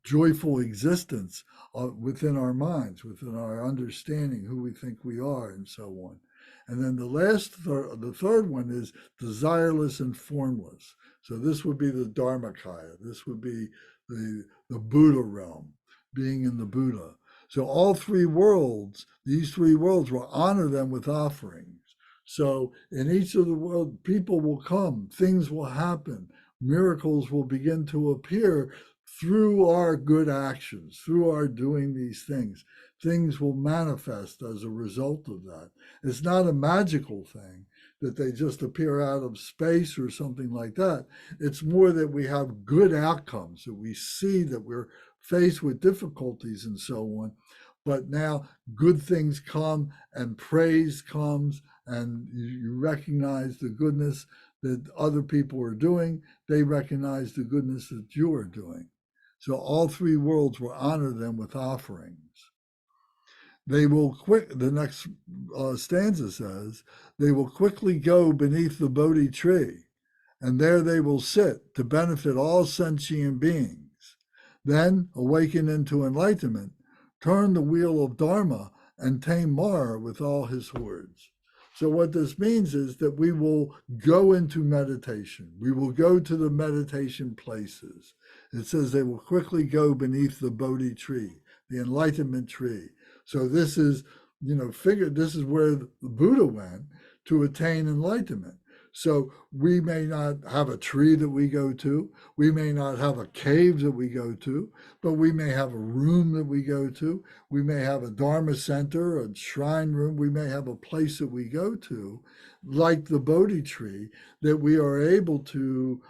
joyful existence within our minds, within our understanding who we think we are, and so on. And then the third one is desireless and formless. So this would be the Dharmakaya. This would be the Buddha realm, being in the Buddha. So all three worlds, these three worlds, will honor them with offerings. So in each of the world, people will come, things will happen, miracles will begin to appear through our good actions, through our doing these things. Things will manifest as a result of that. It's not a magical thing that they just appear out of space or something like that. It's more that we have good outcomes, that we see that we're faced with difficulties and so on. But now good things come and praise comes, and you recognize the goodness that other people are doing. They recognize the goodness that you are doing. So all three worlds will honor them with offerings. They will the next stanza says, they will quickly go beneath the Bodhi tree, and there they will sit to benefit all sentient beings. Then, awaken into enlightenment, turn the wheel of Dharma and tame Mara with all his hordes. So what this means is that we will go into meditation. We will go to the meditation places. It says they will quickly go beneath the Bodhi tree, the enlightenment tree. So this is, this is where the Buddha went to attain enlightenment. So we may not have a tree that we go to. We may not have a cave that we go to, but we may have a room that we go to. We may have a Dharma center, a shrine room. We may have a place that we go to, like the Bodhi tree, that we are able to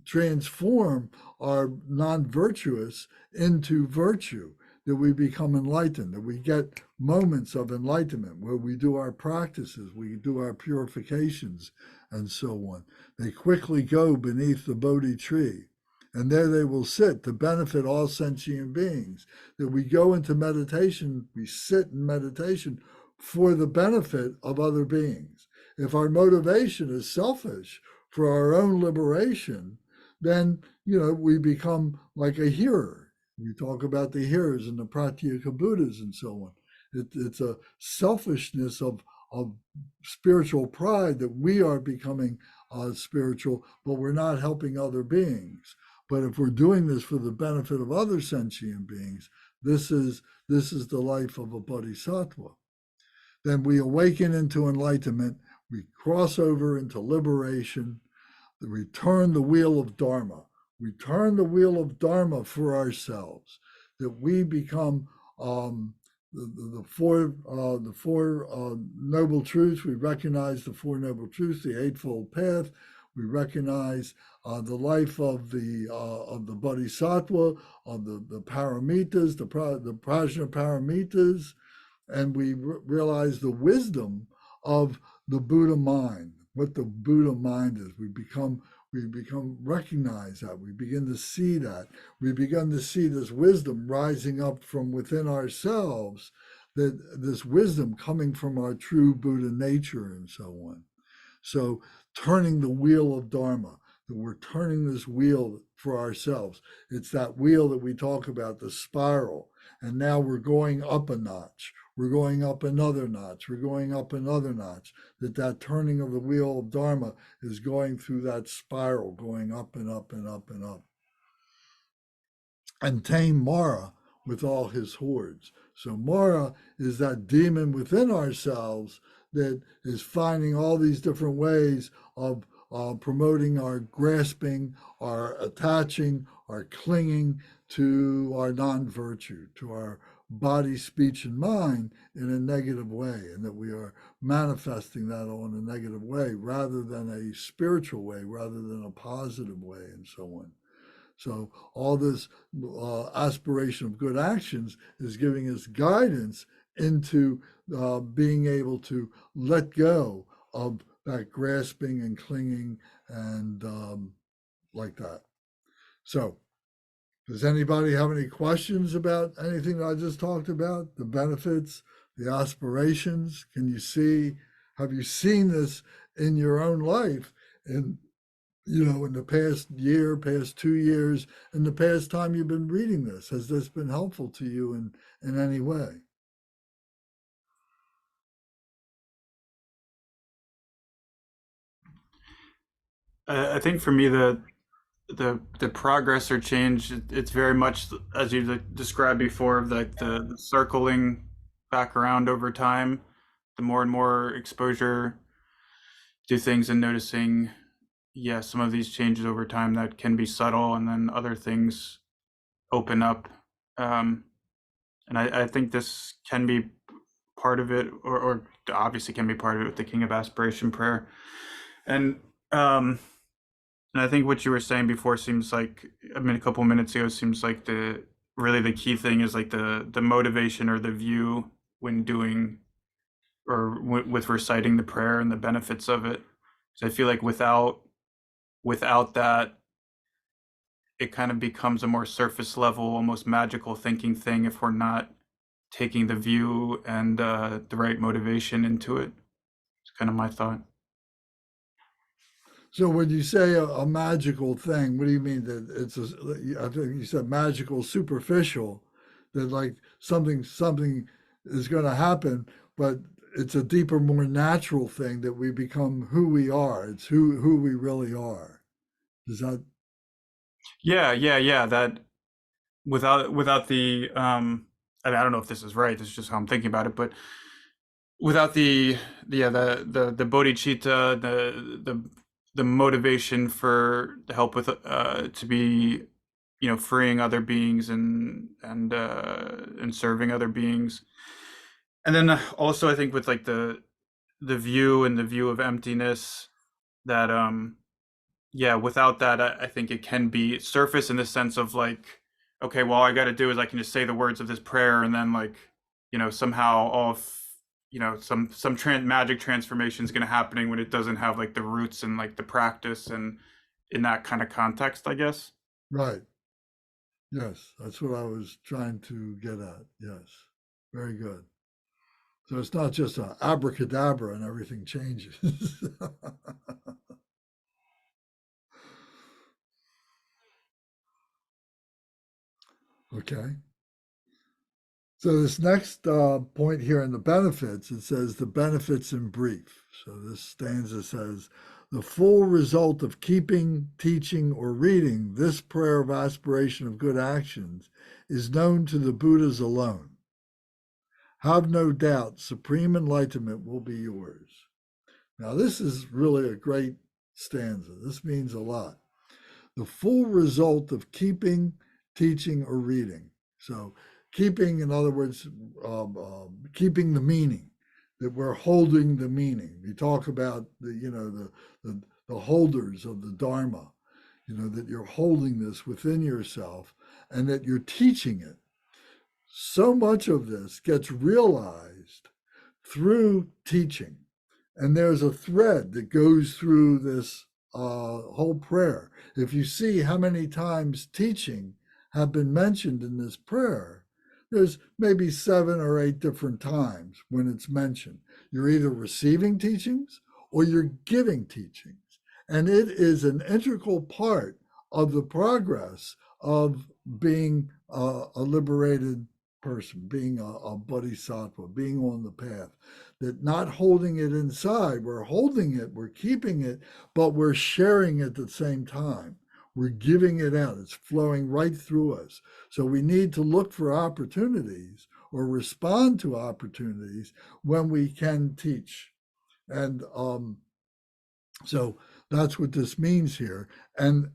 transform our non-virtuous into virtue, that we become enlightened, that we get moments of enlightenment where we do our practices, we do our purifications, and so on. They quickly go beneath the Bodhi tree, and there they will sit to benefit all sentient beings. That we go into meditation, we sit in meditation for the benefit of other beings. If our motivation is selfish for our own liberation, then, we become like a hearer. You talk about the hearers and the Pratyeka Buddhas and so on. It's a selfishness of spiritual pride that we are becoming spiritual, but we're not helping other beings. But if we're doing this for the benefit of other sentient beings, this is the life of a bodhisattva. Then we awaken into enlightenment, we cross over into liberation, we turn the wheel of Dharma. We turn the wheel of Dharma for ourselves, that we become the four noble truths. We recognize the Four Noble Truths, the Eightfold Path. We recognize the life of the Bodhisattva, of the Paramitas, the Prajna Paramitas, and we realize the wisdom of the Buddha mind, what the Buddha mind is. We become recognize that. We begin to see that. We begin to see this wisdom rising up from within ourselves, that this wisdom coming from our true Buddha nature and so on. So turning the wheel of Dharma, that we're turning this wheel for ourselves. It's that wheel that we talk about, the spiral. And now we're going up a notch. We're going up another notch. We're going up another notch. That turning of the wheel of Dharma is going through that spiral, going up and up and up and up. And tame Mara with all his hordes. So Mara is that demon within ourselves that is finding all these different ways of promoting our grasping, our attaching, our clinging to our non-virtue, to our body, speech, and mind in a negative way, and that we are manifesting that all in a negative way rather than a spiritual way, rather than a positive way, and so on. So all this aspiration of good actions is giving us guidance into being able to let go of that grasping and clinging and like that. So does anybody have any questions about anything that I just talked about? The benefits, the aspirations? Have you seen this in your own life in the past year, past 2 years, in the past time you've been reading this? Has this been helpful to you in any way? I think for me the progress or change, it's very much as you described before, like the circling back around over time, the more and more exposure to things and noticing, yeah, some of these changes over time that can be subtle, and then other things open up. Um, and I think this can be part of it, or obviously can be part of it with the King of Aspiration Prayer. And um, and I think what you were saying before seems like, I mean, a couple of minutes ago, seems like the key thing is like the motivation or the view when doing or with reciting the prayer and the benefits of it. So I feel like without that, it kind of becomes a more surface level, almost magical thinking thing if we're not taking the view and the right motivation into it. It's kind of my thought. So when you say a magical thing, what do you mean that it's I think you said magical superficial, that like something is going to happen, but it's a deeper, more natural thing that we become who we are. It's who we really are. Is that Yeah. That without the I mean, I don't know if this is right. This is just how I'm thinking about it, but without the bodhicitta, the motivation for the help with to be, you know, freeing other beings and serving other beings, and then also I think with like the view and the view of emptiness, that yeah, without that, I think it can be surface in the sense of like, okay, well, all I got to do is I can just say the words of this prayer, and then like, you know, somehow all of, you know, some magic transformation is going to happening when it doesn't have like the roots and like the practice and in that kind of context, I guess. right? Yes, that's what I was trying to get at. Yes, very good. So it's not just a abracadabra and everything changes. Okay. So this next point here in the benefits, it says the benefits in brief. So this stanza says, the full result of keeping, teaching, or reading this prayer of aspiration of good actions is known to the Buddhas alone. Have no doubt supreme enlightenment will be yours. Now, this is really a great stanza. This means a lot. The full result of keeping, teaching, or reading. So, keeping, in other words, keeping the meaning, that we're holding the meaning. We talk about the holders of the Dharma, that you're holding this within yourself and that you're teaching it. So much of this gets realized through teaching. And there's a thread that goes through this whole prayer. If you see how many times teaching have been mentioned in this prayer, there's maybe 7 or 8 different times when it's mentioned. You're either receiving teachings or you're giving teachings. And it is an integral part of the progress of being a liberated person, being a bodhisattva, being on the path. That not holding it inside, we're holding it, we're keeping it, but we're sharing at the same time. We're giving it out. It's flowing right through us. So we need to look for opportunities or respond to opportunities when we can teach. And so that's what this means here. And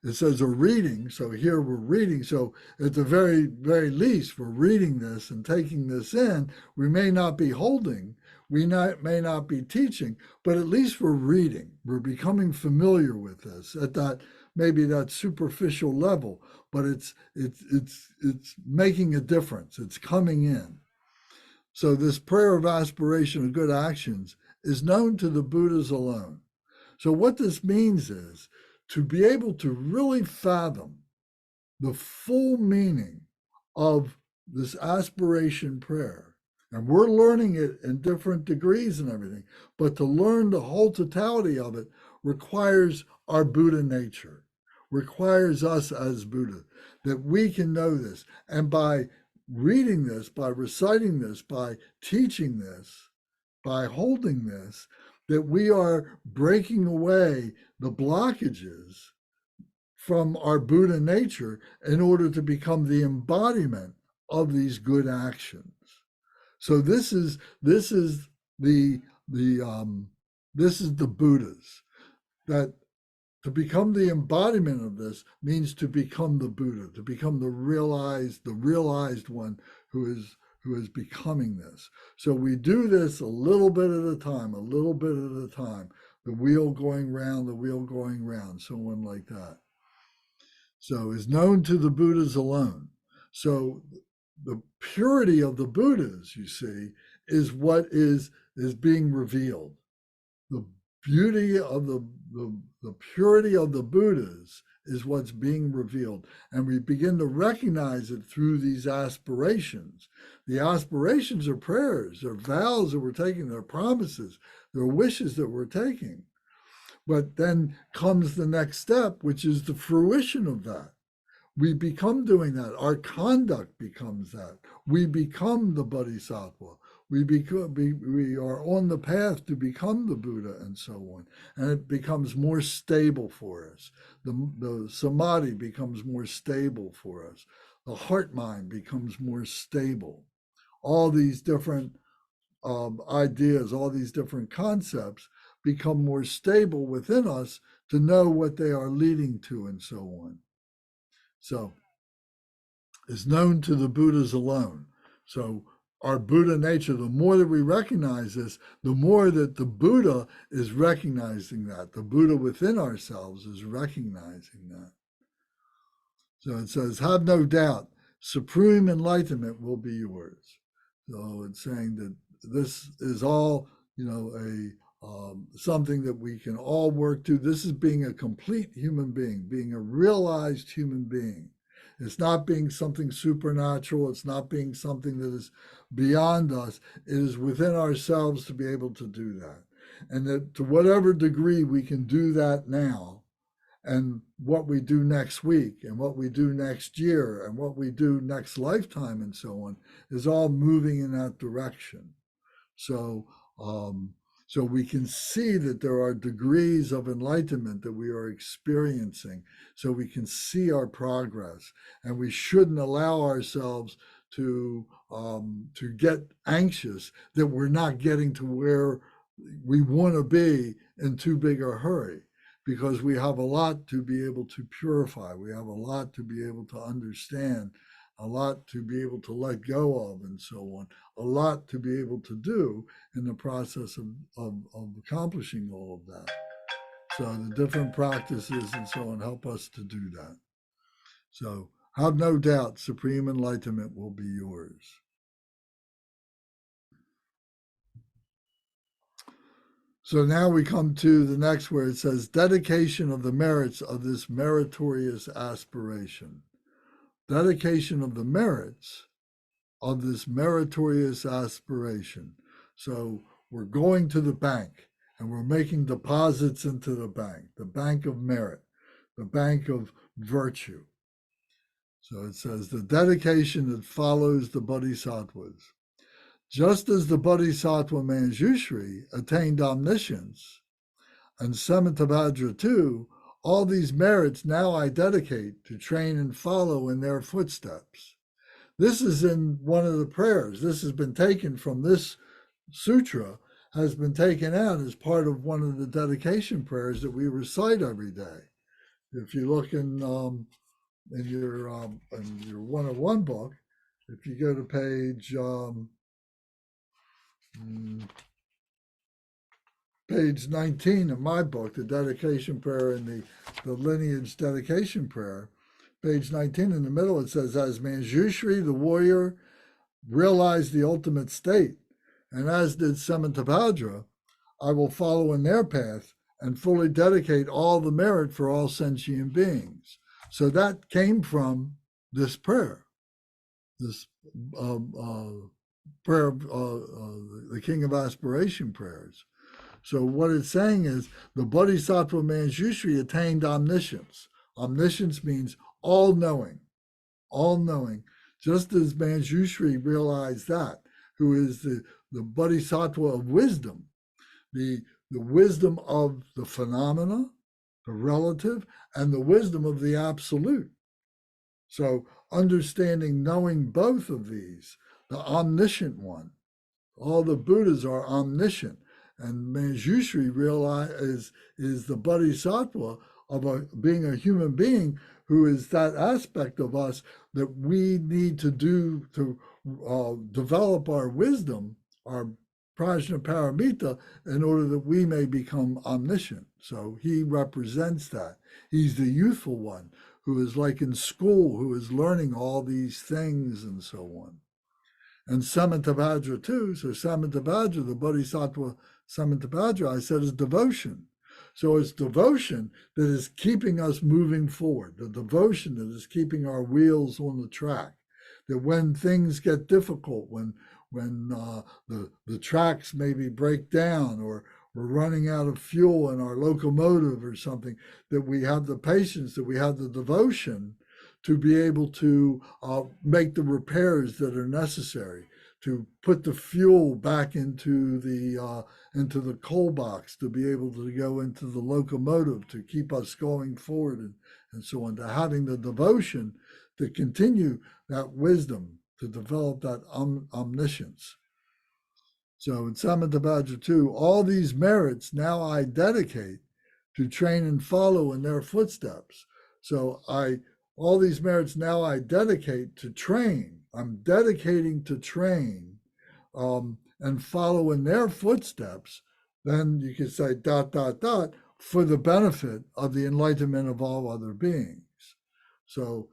it says a reading. So here we're reading. So at the very, very least, we're reading this and taking this in. We may not be holding, may not be teaching, but at least we're reading. We're becoming familiar with this at that, maybe that superficial level, but it's making a difference. It's coming in. So this prayer of aspiration of good actions is known to the Buddhas alone. So what this means is to be able to really fathom the full meaning of this aspiration prayer. And we're learning it in different degrees and everything, but to learn the whole totality of it requires our Buddha nature, requires us as Buddha, that we can know this. And by reading this, by reciting this, by teaching this, by holding this, that we are breaking away the blockages from our Buddha nature in order to become the embodiment of these good actions. So this is the this is the Buddhas. That to become the embodiment of this means to become the Buddha, to become the realized one who is becoming this. So we do this a little bit at a time, a little bit at a time. The wheel going round, the wheel going round, so on like that. So is known to the Buddhas alone. So the purity of the Buddhas, you see, is what is being revealed. The beauty of the purity of the Buddhas is what's being revealed. And we begin to recognize it through these aspirations. The aspirations are prayers, they're vows that we're taking, they're promises, they're wishes that we're taking. But then comes the next step, which is the fruition of that. We become doing that. Our conduct becomes that. We become the Bodhisattva. We are on the path to become the Buddha and so on. And it becomes more stable for us. The samadhi becomes more stable for us. The heart mind becomes more stable. All these different ideas, all these different concepts become more stable within us to know what they are leading to and so on. So it's known to the Buddhas alone. So our Buddha nature, the more that we recognize this, the more that the Buddha is recognizing that. The Buddha within ourselves is recognizing that. So it says, have no doubt, supreme enlightenment will be yours. So it's saying that this is all, something that we can all work to. This is being a complete human being, being a realized human being. It's not being something supernatural. It's not being something that is beyond us. It is within ourselves to be able to do that. And that to whatever degree we can do that now, and what we do next week, and what we do next year, and what we do next lifetime, and so on, is all moving in that direction. So we can see that there are degrees of enlightenment that we are experiencing, so we can see our progress, and we shouldn't allow ourselves to get anxious that we're not getting to where we want to be in too big a hurry, because we have a lot to be able to purify. We have a lot to be able to understand, a lot to be able to let go of, and so on, a lot to be able to do in the process of accomplishing all of that. So the different practices and so on help us to do that. So have no doubt, supreme enlightenment will be yours. So now we come to the next where it says, dedication of the merits of this meritorious aspiration. Dedication of the merits of this meritorious aspiration. So we're going to the bank and we're making deposits into the bank of merit, the bank of virtue. So it says the dedication that follows the bodhisattvas. Just as the bodhisattva Manjushri attained omniscience, and Samantabhadra too, all these merits now I dedicate to train and follow in their footsteps. This is in one of the prayers. This has been taken from this sutra, has been taken out as part of one of the dedication prayers that we recite every day. If you look in your 101 book, if you go to page 19 of my book, the dedication prayer and the lineage dedication prayer, page 19 in the middle, it says, as Manjushri, the warrior, realized the ultimate state, and as did Samantabhadra, I will follow in their path and fully dedicate all the merit for all sentient beings. So that came from this prayer, this prayer of the King of Aspiration prayers. So what it's saying is the Bodhisattva Manjushri attained omniscience. Omniscience means all-knowing, just as Manjushri realized that, who is the Bodhisattva of wisdom. The the wisdom of the phenomena, the relative, and the wisdom of the absolute. So understanding, knowing both of these, the omniscient one, all the Buddhas are omniscient, and Manjushri is the bodhisattva of being a human being, who is that aspect of us that we need to do to develop our wisdom, our prajna paramita, in order that we may become omniscient. So he represents that. He's the youthful one who is like in school, who is learning all these things and so on. And Samantabhadra too. So Samantabhadra, the Bodhisattva Samantabhadra, I said, is devotion. So it's devotion that is keeping us moving forward, the devotion that is keeping our wheels on the track. That when things get difficult, when the tracks maybe break down, or we're running out of fuel in our locomotive or something, that we have the patience, that we have the devotion to be able to make the repairs that are necessary, to put the fuel back into the coal box, to be able to go into the locomotive, to keep us going forward, and so on, to having the devotion to continue that wisdom, to develop that omniscience. So in Samantabhadra 2, all these merits now I dedicate to train and follow in their footsteps. So all these merits now I dedicate to train. I'm dedicating to train and follow in their footsteps. Then you could say ... for the benefit of the enlightenment of all other beings. So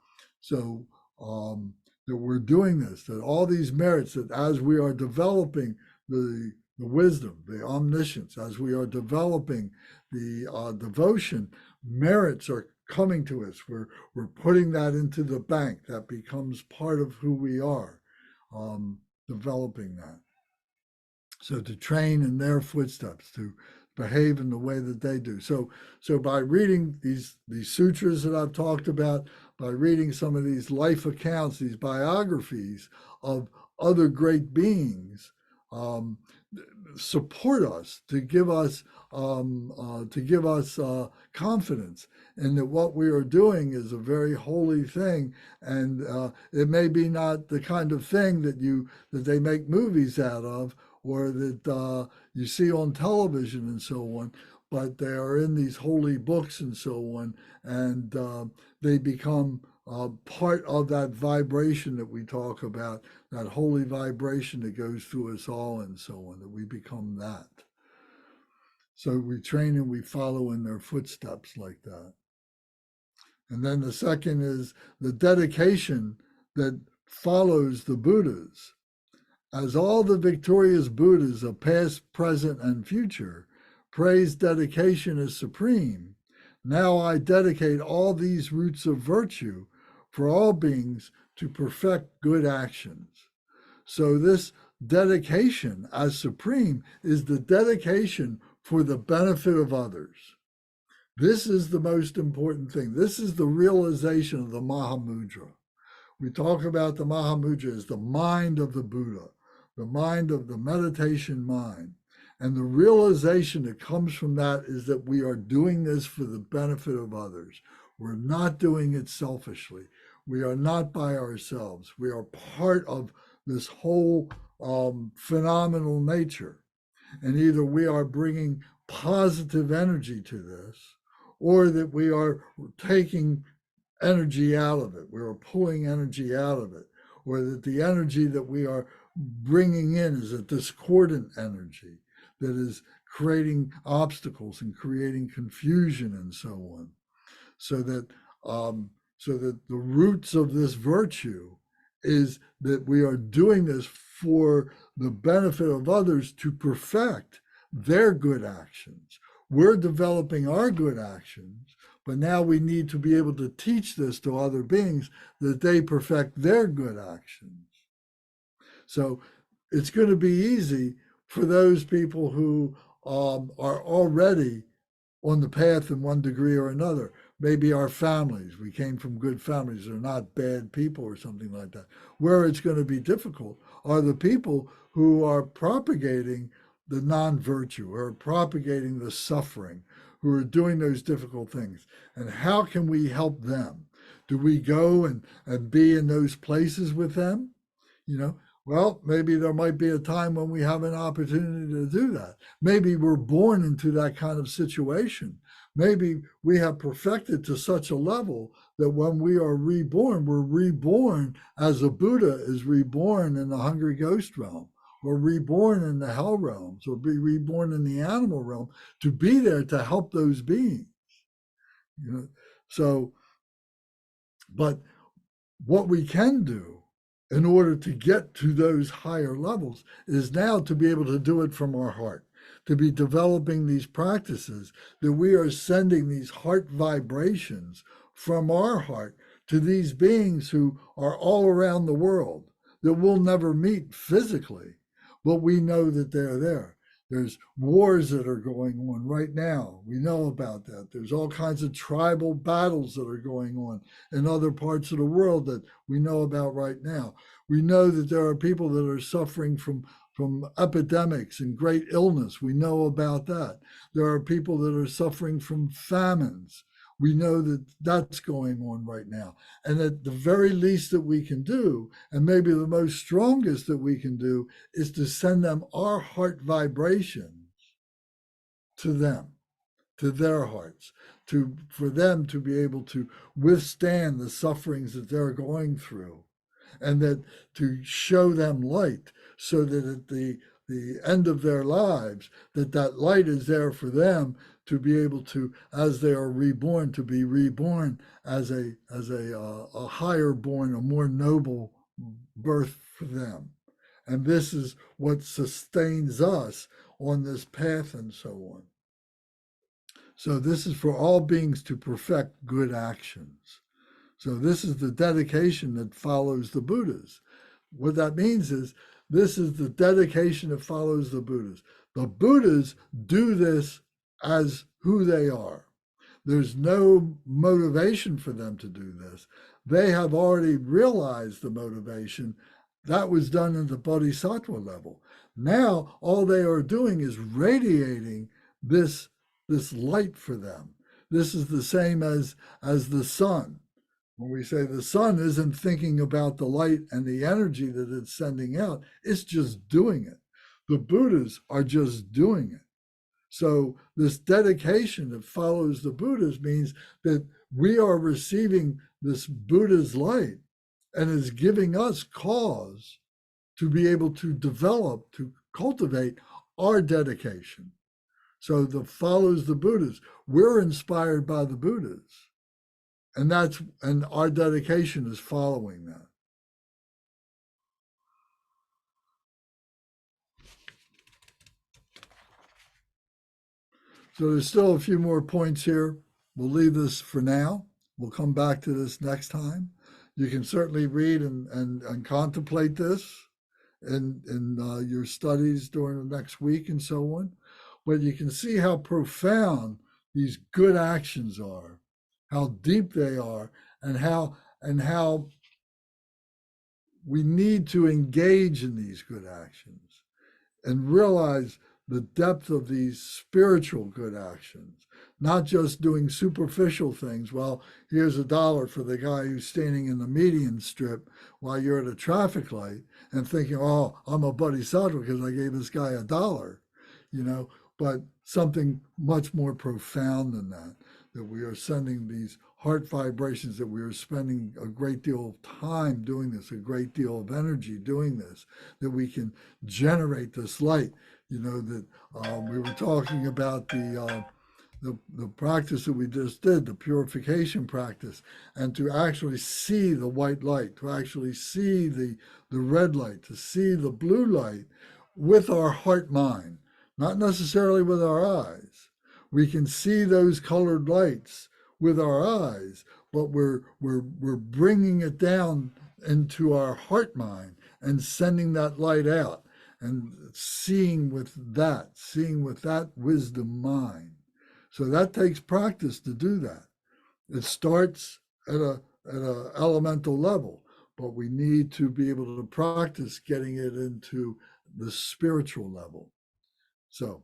that we're doing this, that all these merits, that as we are developing the wisdom, the omniscience, as we are developing the devotion, merits are coming to us. We're putting that into the bank. That becomes part of who we are, developing that. So to train in their footsteps, to behave in the way that they do. So by reading these sutras that I've talked about, by reading some of these life accounts, these biographies of other great beings, support us, to give us confidence in that what we are doing is a very holy thing, and it may be not the kind of thing that they make movies out of, or that you see on television and so on, but they are in these holy books and so on, and they become part of that vibration that we talk about, that holy vibration that goes through us all and so on, that we become that. So we train and we follow in their footsteps like that. And then the second is the dedication that follows the Buddhas. As all the victorious Buddhas of past, present, and future praise dedication as supreme, now I dedicate all these roots of virtue for all beings to perfect good actions. So this dedication as supreme is the dedication for the benefit of others. This is the most important thing. This is the realization of the Mahamudra. We talk about the Mahamudra as the mind of the Buddha, the mind of the meditation mind. And the realization that comes from that is that we are doing this for the benefit of others. We're not doing it selfishly. We are not by ourselves. We are part of this whole phenomenal nature. And either we are bringing positive energy to this, or that we are taking energy out of it. We are pulling energy out of it, or that the energy that we are bringing in is a discordant energy that is creating obstacles and creating confusion and so on. So that the roots of this virtue is that we are doing this for the benefit of others to perfect their good actions. We're developing our good actions, but now we need to be able to teach this to other beings that they perfect their good actions. So it's going to be easy for those people who are already on the path in one degree or another. Maybe our families, we came from good families, they're not bad people or something like that. Where it's going to be difficult are the people who are propagating the non-virtue, who are propagating the suffering, who are doing those difficult things. And how can we help them? Do we go and be in those places with them? You know, well, maybe there might be a time when we have an opportunity to do that. Maybe we're born into that kind of situation. Maybe we have perfected to such a level that when we are reborn, we're reborn as a Buddha is reborn in the hungry ghost realm, or reborn in the hell realms, or be reborn in the animal realm, to be there to help those beings. You know, so, but what we can do in order to get to those higher levels is now to be able to do it from our heart, to be developing these practices, that we are sending these heart vibrations from our heart to these beings who are all around the world, that we'll never meet physically, but we know that they're there. There's wars that are going on right now. We know about that. There's all kinds of tribal battles that are going on in other parts of the world that we know about right now. We know that there are people that are suffering from epidemics and great illness. We know about that. There are people that are suffering from famines. We know that that's going on right now. And at the very least that we can do, and maybe the most strongest that we can do, is to send them our heart vibrations to them, to their hearts, for them to be able to withstand the sufferings that they're going through, and that to show them light, so that at the end of their lives, that light is there for them to be able to, as they are reborn, to be reborn as a higher born, a more noble birth for them. And this is what sustains us on this path and so on. So this is for all beings to perfect good actions. So this is the dedication that follows the Buddhas. What that means is, this is the dedication that follows the Buddhas. The Buddhas do this as who they are. There's no motivation for them to do this. They have already realized the motivation. That was done at the bodhisattva level. Now, all they are doing is radiating this light for them. This is the same as the sun. When we say the sun isn't thinking about the light and the energy that it's sending out, it's just doing it. The Buddhas are just doing it. So this dedication that follows the Buddhas means that we are receiving this Buddha's light, and is giving us cause to be able to develop, to cultivate our dedication. So the follows the Buddhas. We're inspired by the Buddhas. And our dedication is following that. So there's still a few more points here. We'll leave this for now. We'll come back to this next time. You can certainly read and contemplate this in your studies during the next week and so on. But you can see how profound these good actions are, how deep they are, and how we need to engage in these good actions and realize the depth of these spiritual good actions, not just doing superficial things. Well, here's $1 for the guy who's standing in the median strip while you're at a traffic light, and thinking, oh, I'm a bodhisattva because I gave this guy $1, but something much more profound than that, that we are sending these heart vibrations, that we are spending a great deal of time doing this, a great deal of energy doing this, that we can generate this light. That we were talking about the practice that we just did, the purification practice, and to actually see the white light, to actually see the red light, to see the blue light with our heart mind, not necessarily with our eyes. We can see those colored lights with our eyes, but we're bringing it down into our heart mind and sending that light out, and seeing with that wisdom mind. So that takes practice to do that. It starts at a elemental level, but we need to be able to practice getting it into the spiritual level. So,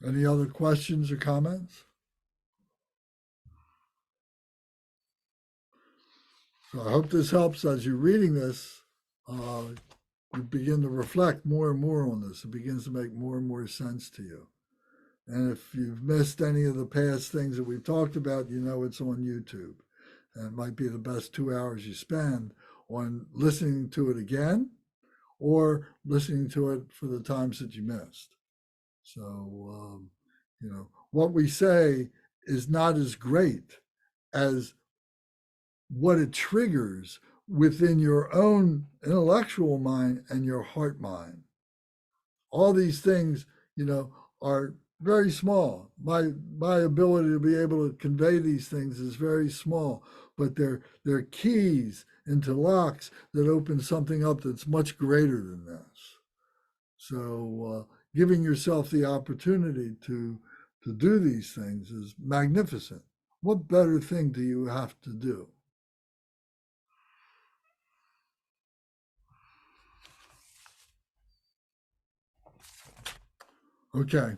any other questions or comments? So I hope this helps as you're reading this. You begin to reflect more and more on this. It begins to make more and more sense to you. And if you've missed any of the past things that we've talked about, you know it's on YouTube. And it might be the best 2 hours you spend on listening to it again or listening to it for the times that you missed. So, what we say is not as great as what it triggers within your own intellectual mind and your heart mind. All these things, are very small. My ability to be able to convey these things is very small, but they're keys into locks that open something up that's much greater than this. So giving yourself the opportunity to do these things is magnificent. What better thing do you have to do? Okay.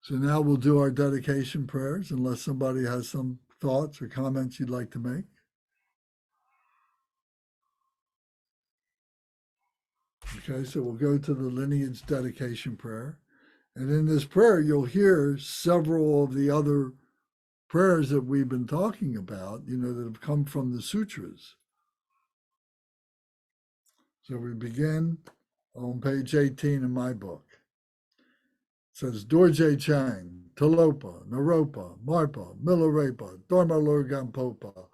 So now we'll do our dedication prayers, unless somebody has some thoughts or comments you'd like to make. Okay, so we'll go to the lineage dedication prayer. And in this prayer, you'll hear several of the other prayers that we've been talking about, that have come from the sutras. So we begin on page 18 in my book. It says, Dorje Chang, Talopa, Naropa, Marpa, Milarepa, Dharma Lorgampopa,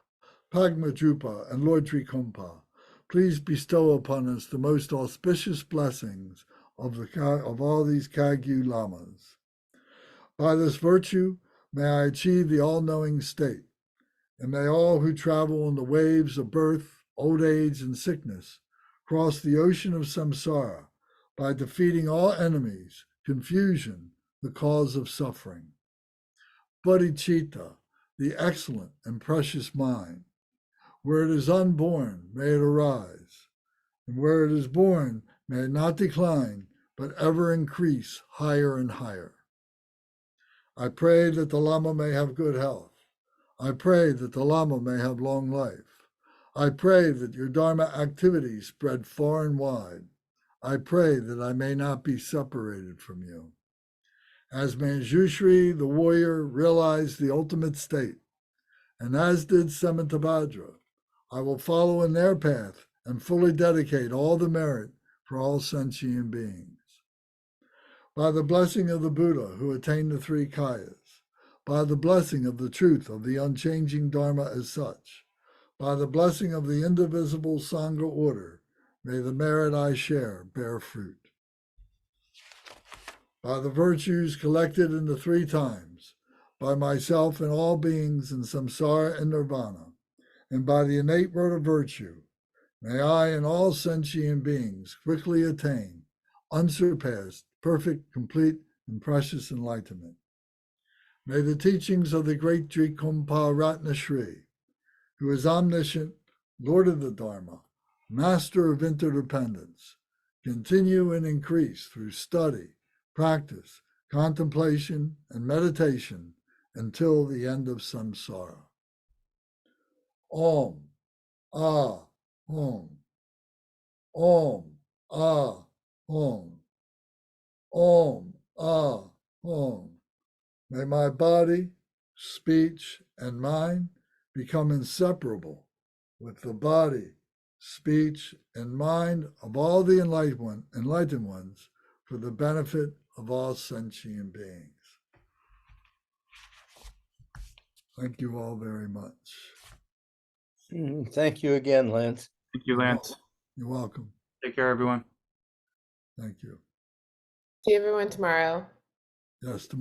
Pagma Drupa, and Lord Trikumpa, please bestow upon us the most auspicious blessings of all these Kagyu Lamas. By this virtue, may I achieve the all-knowing state, and may all who travel on the waves of birth, old age, and sickness cross the ocean of samsara by defeating all enemies, confusion, the cause of suffering. Bodhicitta, the excellent and precious mind, where it is unborn, may it arise, and where it is born, may it not decline, but ever increase higher and higher. I pray that the Lama may have good health. I pray that the Lama may have long life. I pray that your Dharma activities spread far and wide. I pray that I may not be separated from you. As Manjushri, the warrior, realized the ultimate state, and as did Samantabhadra, I will follow in their path and fully dedicate all the merit for all sentient beings. By the blessing of the Buddha who attained the three kayas, by the blessing of the truth of the unchanging Dharma as such, by the blessing of the indivisible Sangha order, may the merit I share bear fruit. By the virtues collected in the three times, by myself and all beings in samsara and nirvana, and by the innate root of virtue, may I and all sentient beings quickly attain unsurpassed, perfect, complete, and precious enlightenment. May the teachings of the great Trikumpa Ratna Shri, who is omniscient, Lord of the Dharma, master of interdependence, continue and increase through study, practice, contemplation, and meditation until the end of samsara. Om, Ah, Hum. Om, Ah, Hum. Om, Ah, Hum. May my body, speech, and mind become inseparable with the body, speech, and mind of all the enlightened ones for the benefit of all sentient beings. Thank you all very much. Thank you again, Lance. Thank you, Lance. You're welcome. Take care, everyone. Thank you. See everyone tomorrow. Yes, tomorrow.